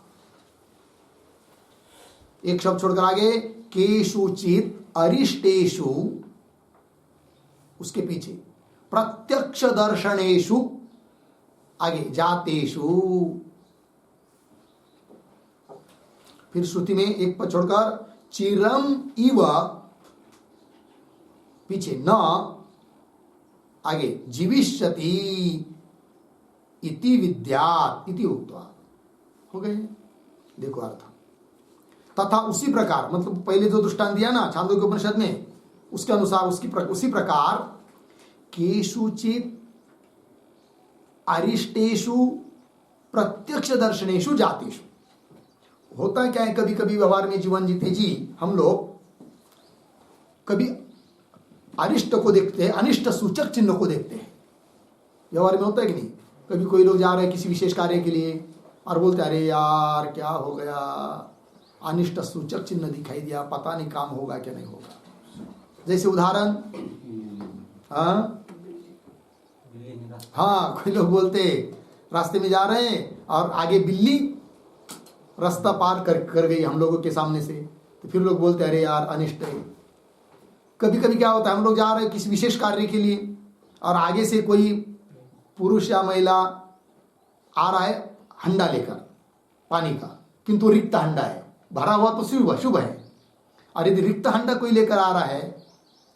एक शब्द छोड़कर आगे, केषुचित अरिष्टेषु, उसके पीछे प्रत्यक्ष दर्शनेषु, आगे जातेषु, फिर श्रुति में एक पद छोड़कर चिरम इव, पीछे न, आगे जीविष्यति इति विद्यात् इति उक्त्वा, हो गए। देखो अर्थ, तथा उसी प्रकार, मतलब पहले जो दृष्टांत दिया ना छांदोग्य उपनिषद में, उसके अनुसार उसी प्रकार केषुचित अरिष्टेषु प्रत्यक्ष दर्शनेषु जातेषु। होता क्या है, कभी कभी व्यवहार में जीवन जीते जी हम लोग कभी अरिष्ट को देखते हैं, अनिष्ट सूचक चिन्ह को देखते हैं। व्यवहार में होता है कि नहीं? कभी कोई लोग जा रहे हैं किसी विशेष कार्य के लिए और बोलते अरे यार क्या हो गया, अनिष्ट सूचक चिन्ह दिखाई दिया, पता नहीं काम होगा क्या नहीं होगा। जैसे उदाहरण, हाँ कोई लोग बोलते रास्ते में जा रहे हैं और आगे बिल्ली रास्ता पार कर गई हम लोगों के सामने से, तो फिर लोग बोलते अरे यार अनिष्ट है। कभी कभी क्या होता है, हम लोग जा रहे हैं किसी विशेष कार्य के लिए और आगे से कोई पुरुष या महिला आ रहा है हंडा लेकर पानी का, किंतु रिक्त हंडा है, भरा हुआ तो शुभ है, और यदि रिक्त हंडा कोई लेकर आ रहा है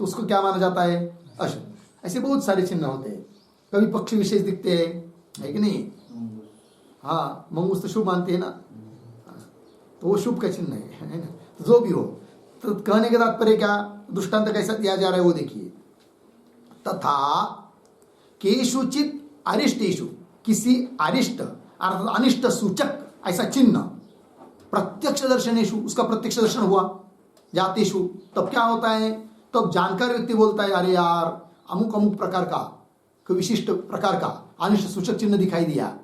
तो उसको क्या माना जाता है? अशुभ। ऐसे बहुत सारे चिन्ह होते हैं। कभी पक्षी विशेष दिखते हैं, है कि नहीं? हाँ, मंगूस तो शुभ मानते हैं ना, तो वो शुभ का चिन्ह है ना? तो जो भी हो, तो कहने का तात्पर्य क्या, दृष्टांत कैसा दिया जा रहा है वो देखिए। तथा केषुचित अरिष्टेषु, किसी अरिष्ट अर्थात अनिष्ट सूचक ऐसा चिन्ह, प्रत्यक्ष दर्शनेषु, उसका प्रत्यक्ष दर्शन हुआ, जातेषु, तब क्या होता है? तब जानकार व्यक्ति बोलता है अरे यार अमुक अमुक प्रकार का, कोई विशिष्ट प्रकार का अनिष्ट सूचक चिन्ह दिखाई दिया,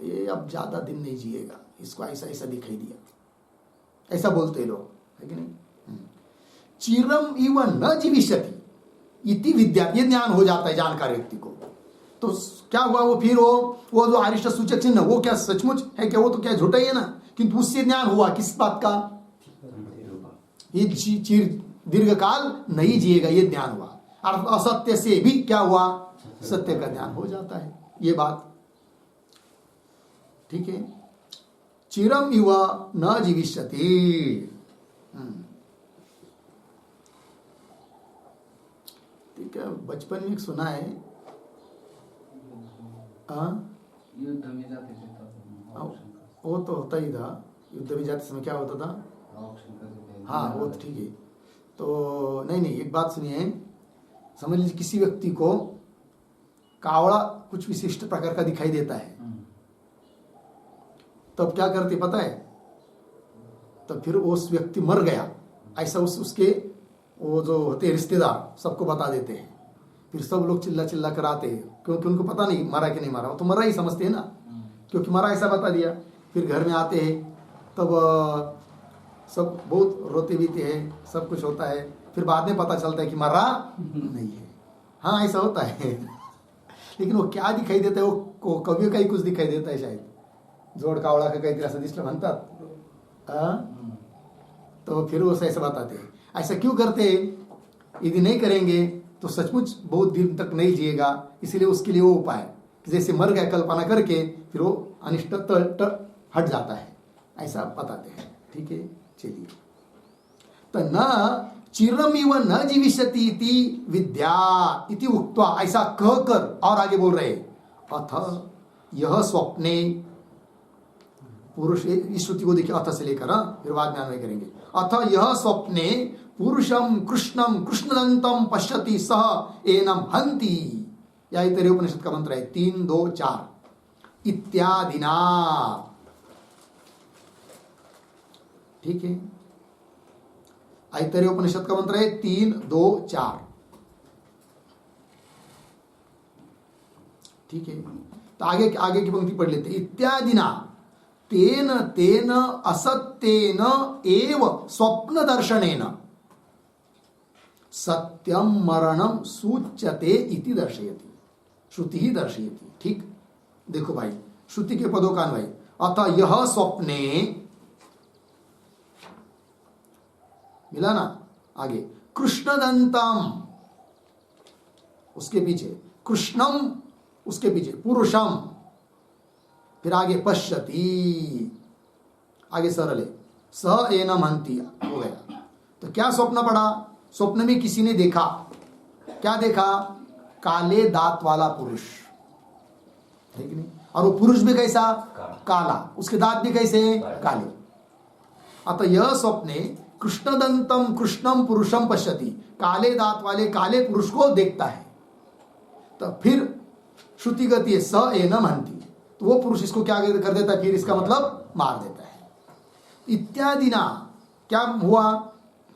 ये अब ज्यादा दिन नहीं जिएगा, इसको ऐसा ऐसा दिखाई दिया, ऐसा बोलते लोग, है कि नहीं? चिरम इव न जीविष्यति इति विद्या, ये ज्ञान हो जाता है जानकार व्यक्ति को। तो क्या हुआ, वो फिर वो जो अरिष्ट सूचक चिन्ह वो क्या सचमुच है क्या? वो तो क्या झूठा ही है ना, किंतु उससे ज्ञान हुआ किस बात का? ये दीर्घ काल नहीं जिएगा, ये ज्ञान हुआ। और असत्य से भी क्या हुआ? सत्य का ज्ञान हो जाता है, ये बात ठीक है। चिरम इव न जीविष्यति, ठीक है। बचपन में सुना है, युद्ध में जाते थे वो तो होता ही था, युद्ध में जाते समय क्या होता था? हाँ वो तो ठीक है। तो नहीं एक बात सुनिए, समझ लीजिए किसी व्यक्ति को कावड़ा कुछ विशिष्ट प्रकार का दिखाई देता है, तब क्या करते पता है? तब फिर उस व्यक्ति मर गया ऐसा उसके वो जो होते रिश्तेदार सबको बता देते हैं, फिर सब लोग चिल्ला चिल्ला कर आते हैं, क्योंकि उनको पता नहीं मरा कि नहीं मरा, वो तो मरा ही समझते हैं ना, क्योंकि मरा ऐसा बता दिया। फिर घर में आते हैं तब सब बहुत रोते बीते हैं, सब कुछ होता है, फिर बाद में पता चलता है कि मरा नहीं है। हाँ ऐसा होता है लेकिन वो क्या दिखाई देता है, वो कभी काही कुछ दिखाई देता है शायद, जोड कावळा का काहीतरी असं दिसलं म्हणतात, तो फिर वो ऐसा बताते हैं। ऐसा क्यों करते हैं? यदि नहीं करेंगे तो सचमुच बहुत दिन तक नहीं जिएगा, इसलिए उसके लिए वो उपाय जैसे मर गया कल्पना करके फिर वो अनिष्ट हट जाता है, ऐसा बताते हैं। ठीक है, चलिए। तो न चिरमिव न जीविष्यति इति विद्या इति उक्त्वा, ऐसा कहकर और आगे बोल रहे, अथ यह स्वप्ने, पुरुष, इस श्रुति को देखिए अथ से लेकर, फिर बाद में अन्वय करेंगे। अथ यह स्वप्ने पुरुषम कृष्णम कृष्णदंतम पश्यति सह एनम हंति, या ऐतरेय उपनिषद का मंत्र है 3, 2, 4 इत्यादिना। ठीक है, ऐतरेय उपनिषद का मंत्र है 3, 2, 4। ठीक है, तो आगे आगे की पंक्ति पढ़ लेते। इत्यादिना तेन तेन असत्येन एव स्वप्न दर्शनेन सत्यम मरणम सूच्यते इति दर्शयति, श्रुति ही दर्शयति। ठीक, देखो भाई श्रुति के पदों का अन्वय। अतः यह स्वप्ने, मिला ना, आगे कृष्णदंतम, उसके पीछे कृष्णम, उसके पीछे पुरुषम, फिर आगे पश्यति, आगे सरल है स एनम हंति हो गया। तो क्या स्वप्न पड़ा? स्वप्न में किसी ने देखा, क्या देखा? काले दांत वाला पुरुष, है कि नहीं? और वो पुरुष भी कैसा? काला, उसके दांत भी कैसे? काले। अतः यह स्वप्ने कृष्णदंतम कृष्णम पुरुषम पश्यति, काले दांत वाले काले पुरुष को देखता है। तो फिर श्रुति गति है स एनम हंति, तो वो पुरुष इसको क्या कर देता है? फिर इसका मतलब मार देता है। इत्यादि ना, क्या हुआ?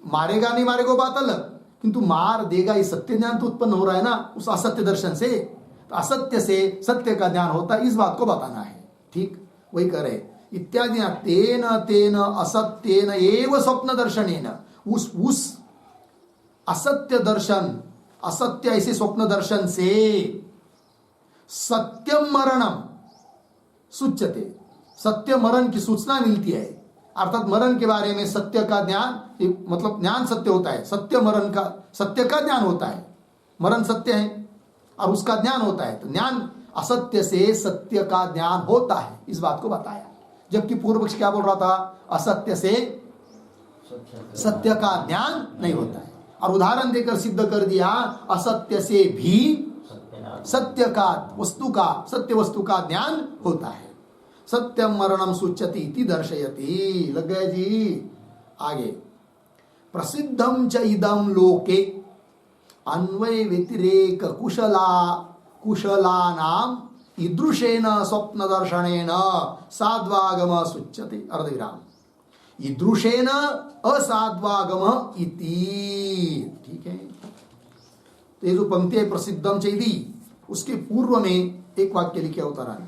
मारेगा नहीं मारेगा बात अलग, किंतु मार देगा, ये सत्य ज्ञान तो उत्पन्न हो रहा है ना उस असत्य दर्शन से। तो असत्य से सत्य का ज्ञान होता है, इस बात को बताना है। ठीक, वही करे। इत्यादि ना तेन तेन असत्येन एव स्वप्न दर्शनेन, उस असत्य दर्शन, असत्य ऐसे स्वप्न दर्शन से सत्यम मरणम सूच्यते, सत्य मरण की सूचना मिलती है। अर्थात मरण के बारे में सत्य का ज्ञान, मतलब ज्ञान सत्य होता है, सत्य मरण का, सत्य का ज्ञान होता है, मरण सत्य है और उसका ज्ञान होता है। तो ज्ञान असत्य से सत्य का ज्ञान होता है, इस बात को बताया। जबकि पूर्व पक्ष क्या बोल रहा था? असत्य से सत्य का ज्ञान नहीं होता है। और उदाहरण देकर सिद्ध कर दिया, असत्य से भी सत्य का, वस्तु का, सत्य वस्तु का ज्ञान होता है। सत्यम मरणम सूच्यति इति दर्शयति। लग गए जी? आगे प्रसिद्धम च इदम लोके अन्वय व्यतिरेक कुशलानाम ईदृशेन स्वप्न दर्शनेन साध्वागम सूच्यते। अर्धविराम। ईदृशेन असाध्वागम इति। ठीक है, तो ये जो पंक्ति है प्रसिद्धम च इति, उसके पूर्व में एक वाक्य लिखे अवतरण,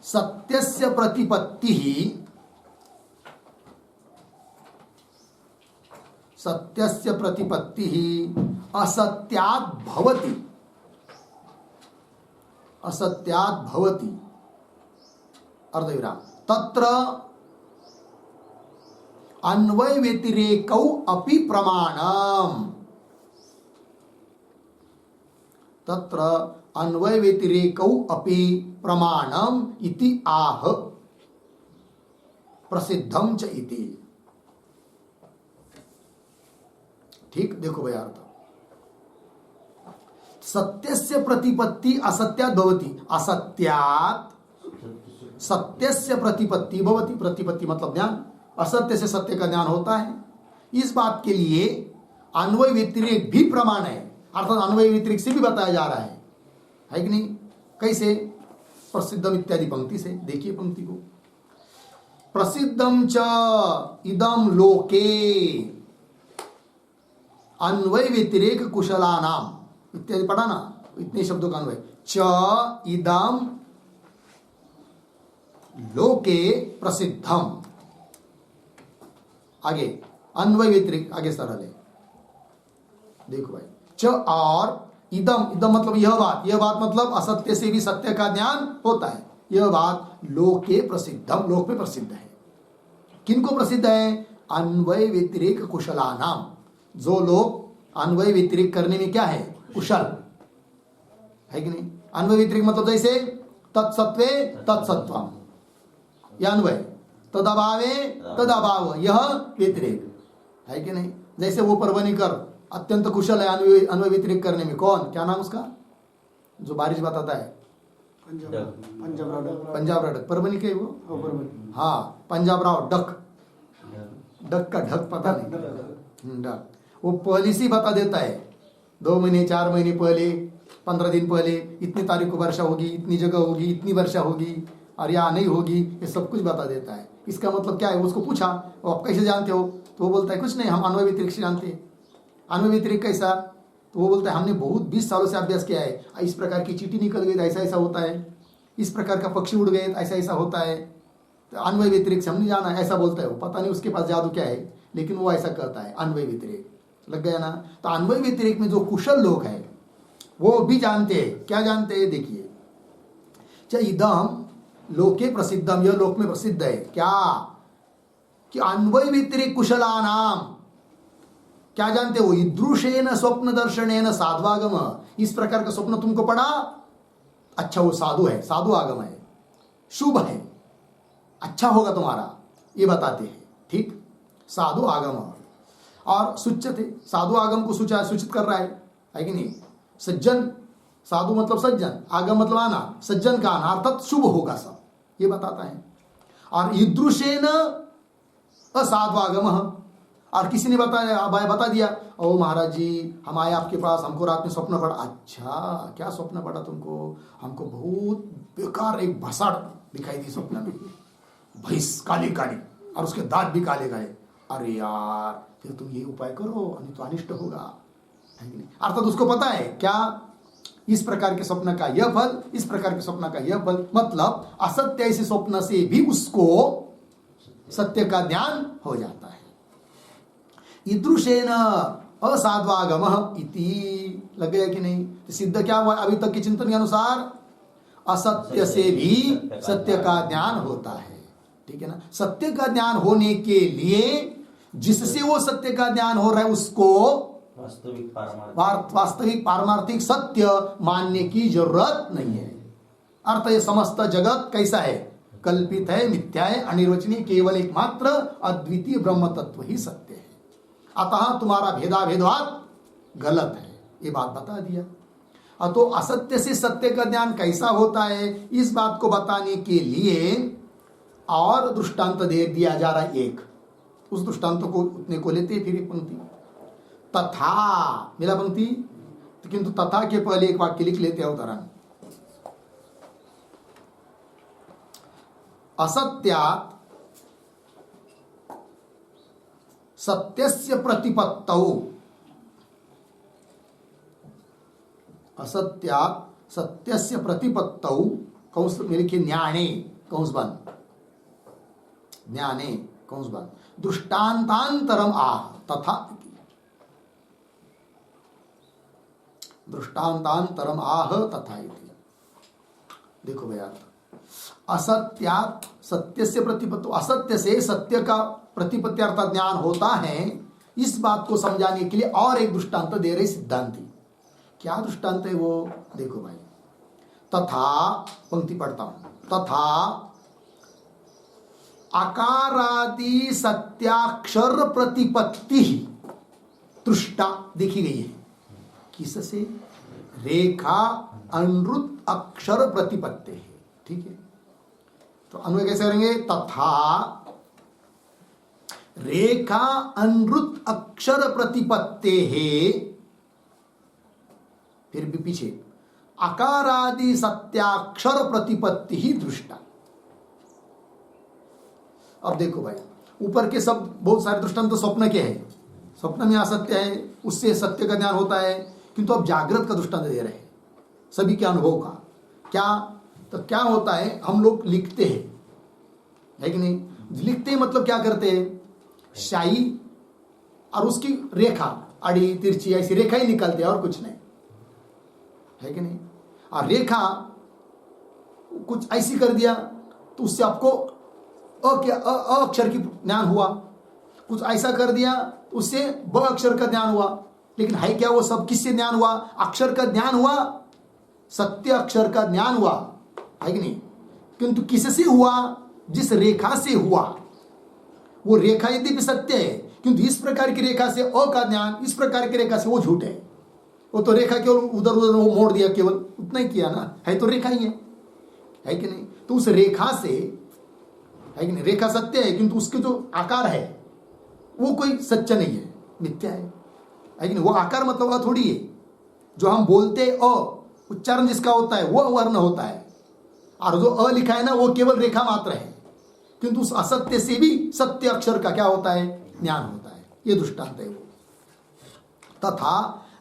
सत्यस्य प्रतिपत्ति, सत्यस्य प्रतिपत्ति असत्यात् भवति, असत्यात् भवति। अर्धविराम। तत्र अन्वय व्यतिरेकौ अपि प्रमाणम, तत्र अन्वय व्यतिरेकौ अपि प्रमाणम इति आह प्रसिद्धम च इति। ठीक, देखो भैया अर्थ। सत्यस्य प्रतिपत्ति असत्यात् भवति, असत्यात् सत्यस्य प्रतिपत्ति भवति। प्रतिपत्ति मतलब ज्ञान, असत्य से सत्य का ज्ञान होता है। इस बात के लिए अन्वय व्यतिरेक भी प्रमाण है, अर्थात अन्वय व्यतिरेक से भी बताया जा रहा है कि नहीं? कैसे? प्रसिद्धम इत्यादि पंक्ति से। देखिए पंक्ति को, प्रसिद्धम च इदम लोके अन्वय व्यतिरेक कुशलानाम इत्यादि पढ़ा ना, इतने शब्दों का अन्वय। च इदम लोके प्रसिद्धम, आगे अन्वय व्यतिरेक, आगे सरल है। देखो भाई, च और इदम, इदम मतलब यह बात मतलब असत्य से भी सत्य का ज्ञान होता है। यह बात लोके प्रसिद्धम, लोक में प्रसिद्ध है। किनको प्रसिद्ध है? अन्वय व्यतिरेक कुशलानाम, जो लोग अन्वय व्यतिरेक करने में क्या है? कुशल है कि नहीं? अन्वय व्यतिरेक मतलब जैसे तत्सत्वे तत्सत्वम, यह अन्वय, तदभावे तदभाव, यह व्यतिरेक है कि नहीं? जैसे वो परवनिकर अत्यंत कुशल है अन्वय व्यतिरेक करने में। कौन? क्या नाम उसका जो बारिश बताता है? पंजाब राव डक परभणी के वो, हाँ पंजाब राव डक, डक का ढक पता नहीं, डक वो पॉलिसी बता देता है 2 महीने 4 महीने पहले 15 दिन पहले इतनी तारीख को वर्षा होगी, इतनी जगह होगी, इतनी वर्षा होगी और यहाँ नहीं होगी, ये सब कुछ बता देता है। इसका मतलब क्या है? उसको पूछा वो आप कैसे जानते हो, तो वो बोलता है कुछ नहीं, हम अन्वय व्यतिरिक्त से जानते हैं। अन्वय व्यतिरिक्त कैसा? तो वो बोलता है हमने बहुत 20 सालों से अभ्यास किया है, इस प्रकार की चींटी निकल गई तो ऐसा ऐसा होता है, इस प्रकार का पक्षी उड़ गए तो ऐसा ऐसा होता है, तो अन्वय व्यतिरिक्त से हमने जाना है, ऐसा बोलता है वो। पता नहीं उसके पास जादू क्या है, लेकिन वो ऐसा कहता है अन्वय व्यतिरिक्त। लग गया ना? तो अन्वय व्यतिरिक्त में जो कुशल लोग हैं वो भी जानते हैं। क्या जानते हैं? देखिए, चाहे इदम लोके प्रसिद्धम, यह लोक में प्रसिद्ध है क्या कि अन्वय व्यतिरिक्त कुशलानाम, क्या जानते हो? ईदृशेन स्वप्न दर्शनेन साध्वागम, इस प्रकार का स्वप्न तुमको पड़ा, अच्छा वो साधु है, साधु आगम है, शुभ है, अच्छा होगा तुम्हारा, ये बताते हैं। ठीक, साधु आगम और सूचित है, साधु आगम को सूचित कर रहा है कि नहीं? सज्जन, साधु मतलब सज्जन, आगम मतलब आना, सज्जन का आना अर्थात शुभ होगा सब, ये बताता है। और ईदृशेन असाधु आगम, और किसी ने बता दिया, ओ महाराज जी हम आए आपके पास, हमको रात में स्वप्न पड़ा। अच्छा, क्या स्वप्न पड़ा तुमको? हमको बहुत बेकार एक भसाड़ दिखाई दी स्वप्न में, भैंस काली काली और उसके दांत भी काले गए। अरे यार, फिर तुम ये उपाय करो, नहीं तो अनिष्ट होगा। अर्थात उसको पता है क्या, इस प्रकार के स्वप्न का यह फल, इस प्रकार के स्वप्न का यह फल, मतलब असत्य ऐसे स्वप्न से भी उसको सत्य का ज्ञान हो जाता है। ईदृशेन असाध्वागम इति, लग गया कि नहीं? तो सिद्ध क्या हुआ अभी तक के चिंतन के अनुसार? असत्य से भी सत्य का ज्ञान होता है। ठीक है ना? सत्य का ज्ञान होने के लिए जिससे वो सत्य का ज्ञान हो रहा है उसको वास्तविक पारमार्थिक सत्य मानने की जरूरत नहीं है। अर्थ ये समस्त जगत कैसा है? कल्पित है, मिथ्या है, अनिर्वचनीय, केवल एकमात्र अद्वितीय ब्रह्म तत्व ही सत्य है। अतः तुम्हारा भेदाभेदवाद गलत है, ये बात बता दिया। तो असत्य से सत्य का ज्ञान कैसा होता है, इस बात को बताने के लिए और दृष्टांत दे दिया जा रहा है एक। उस दृष्टांत को उतने को लेते फिर एक पंक्ति, तथा मिला पंक्ति, किंतु तथा के पहले एक वाक्य लिख लेते हैं उदाहरण। असत्यात् सत्यस्य प्रतिपत्तौ, असत्यात् सत्यस्य प्रतिपत्तौ, कौंस में लिखिए ज्ञाने, कौंस बंद, ज्ञाने कौंस बंद, दृष्टांतांतरम आह, तथा दृष्टांतांतरम आह तथा इति। देखो भैया, असत्यात् सत्य से प्रतिपत्ति, असत्य से सत्य का प्रतिपत्ति अर्थात ज्ञान होता है, इस बात को समझाने के लिए और एक दृष्टांत दे रहे सिद्धांती। क्या दृष्टांत है वो? देखो भाई, तथा, पंक्ति पढ़ता हूं, तथा आकारादि सत्याक्षर प्रतिपत्ति दृष्टा देखी गई है। किससे? रेखा अनुत अक्षर प्रतिपत्ति है। ठीक है, तो अन्वय कैसे करेंगे? तथा रेखा अनुत अक्षर प्रतिपत्ति है, फिर भी पीछे आकारादि सत्याक्षर प्रतिपत्ति ही दृष्टा। अब देखो भाई, ऊपर के सब बहुत सारे दृष्टांत तो स्वप्न के हैं, स्वप्न में असत्य है, उससे सत्य का ज्ञान होता है, किंतु अब जागृत का दृष्टांत दे रहे हैं सभी के अनुभव का। क्या? तो क्या होता है, हम लोग लिखते हैं, है कि नहीं? लिखते हैं मतलब क्या करते हैं? शाही और उसकी रेखा, अड़ी तिरछी ऐसी रेखा ही निकलते हैं और कुछ नहीं, है कि नहीं? और रेखा कुछ ऐसी कर दिया तो उससे आपको अक्षर की ज्ञान हुआ, कुछ ऐसा कर दिया उससे ब अक्षर का ज्ञान हुआ। लेकिन है क्या वो सब? किससे ज्ञान हुआ? अक्षर का ज्ञान हुआ, सत्य अक्षर का ज्ञान हुआ, है कि नहीं? किंतु किससे हुआ? जिस रेखा से हुआ। वो रेखा यदि भी सत्य है, किंतु इस प्रकार की रेखा से अ का ज्ञान, इस प्रकार की रेखा से वो झूठ है। वो तो रेखा केवल उधर उधर वो मोड़ दिया, केवल उतना ही किया ना, है तो रेखा ही है। है कि नहीं? तो उस रेखा से, है कि नहीं, रेखा सत्य है किंतु उसके जो आकार है वो कोई सच्चा नहीं है, मिथ्या है कि नहीं? वो आकार मतलब अ थोड़ी है। जो हम बोलते अ, उच्चारण जिसका होता है वो वर्ण होता है, और जो अ लिखा है ना वो केवल रेखा मात्र है, किंतु उस असत्य से भी सत्य अक्षर का क्या होता है? ज्ञान होता है। ये दृष्टांत है वो। तथा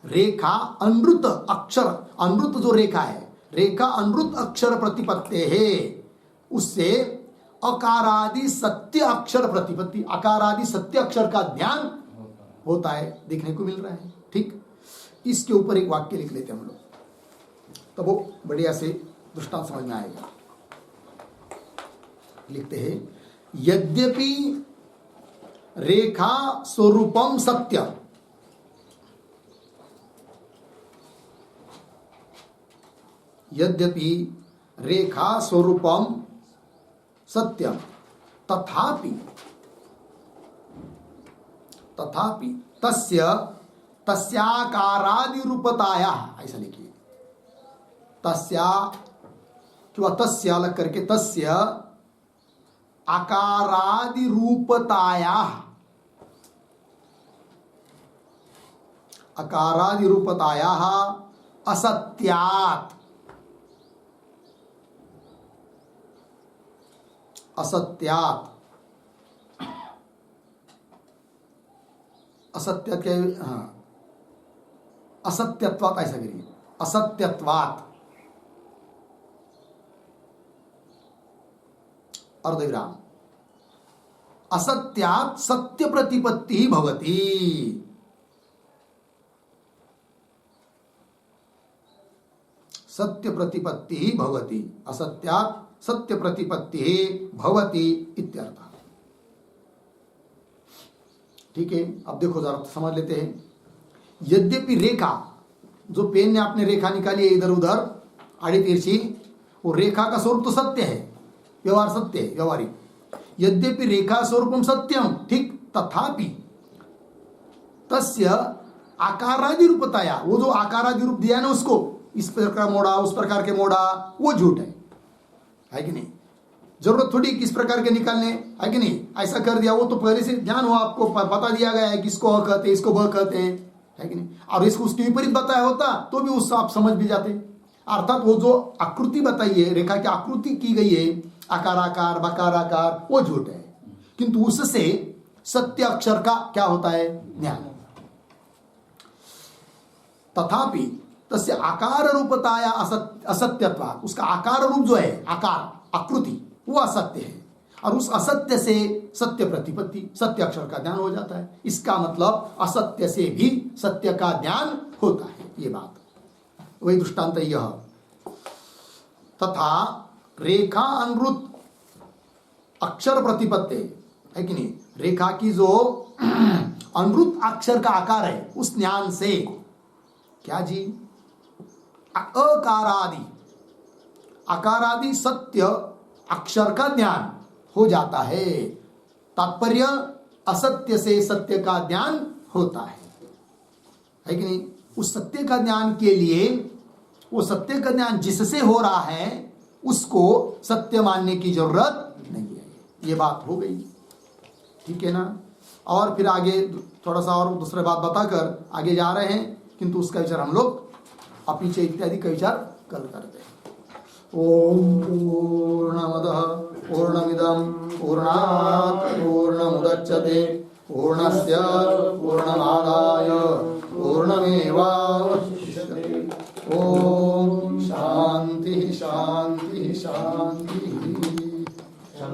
रेखा अनृत अक्षर, अनृत जो रेखा है, रेखा अनृत अक्षर प्रतिपत्ति है, उससे अकारादि सत्य अक्षर प्रतिपत्ति, अकारादि सत्य अक्षर का ज्ञान होता है, देखने को मिल रहा है। ठीक, इसके ऊपर एक वाक्य लिख लेते हैं हम लोग, तब वो बढ़िया से दृष्टांत समझ में आएगा। लिखते हैं, यद्यपि रेखा स्वरूपम सत्य, यद्यपि रेखा स्वरूपम सत्यम तथापि तस्य तस्याकारादि रूपताया, ऐसा लिखिए, तस्या किंवा तस्य अलग करके, तस्य आकारादि रूपताया, आकारादि रूपताया असत्यात्, असत्यात्, असत्य के, हाँ, असत्यत्वात्, ऐसा करिए, असत्यत्वात् अर्धविराम, असत्यात् सत्य प्रतिपत्ति भवति, सत्य प्रतिपत्ति भवति, असत्यात् सत्य प्रतिपत्ति भवति इत्यर्थ। ठीक है, अब देखो जरा समझ लेते हैं। यद्यपि रेखा, जो पेन ने आपने रेखा निकाली है इधर उधर आड़ी तिरछी, वो रेखा का स्वरूप तो सत्य है, व्यवहार सत्य है, व्यवहारिक। यद्यपि रेखा स्वरूपम सत्यम, ठीक, तथापि तस्य आकारादि रूपताया, वो जो आकारादि रूप दिया ना उसको, इस प्रकार मोड़ा उस प्रकार के मोड़ा, वो झूठ है कि नहीं? जरूरत थोड़ी किस प्रकार के निकालने, है कि नहीं? ऐसा कर दिया, वो तो पहले से ज्ञान हुआ, आपको बता दिया गया है कि इसको अ कहते हैं, इसको ब कहते हैं, है कि नहीं? और इसको उसके विपरीत बताया होता तो भी उससे आप समझ भी जाते। अर्थात वो जो आकृति बताई है, रेखा की आकृति की गई है, आकाराकार बकाराकार, वो झूठ है, किंतु उससे सत्य अक्षर का क्या होता है? ज्ञान। तथापि तस्य आकार रूपताया असत्यत्वा, उसका आकार रूप जो है, आकार आकृति, वो असत्य है, और उस असत्य से सत्य प्रतिपत्ति, सत्य अक्षर का ज्ञान हो जाता है। इसका मतलब असत्य से भी सत्य का ज्ञान होता है, ये बात, वही दृष्टांत यह। तथा रेखा अनुरूप अक्षर प्रतिपत्ति, है कि नहीं? रेखा की जो अनुरूप अक्षर का आकार है, उस ज्ञान से क्या जी? अकारादि, अकारादि सत्य अक्षर का ज्ञान हो जाता है। तात्पर्य असत्य से सत्य का ज्ञान होता है कि नहीं? उस सत्य का ज्ञान के लिए, वो सत्य का ज्ञान जिससे हो रहा है उसको सत्य मानने की जरूरत नहीं है। ये बात हो गई, ठीक है ना? और फिर आगे थोड़ा सा और दूसरे बात बताकर आगे जा रहे हैं, किंतु उसका विचार हम लोग अपीचे इत्यादि का विचार कल करते हैं। ओम पूर्णमदः पूर्णमिदं पूर्णात् पूर्णमुदच्यते पूर्णस्य पूर्णमादाय पूर्णमेवा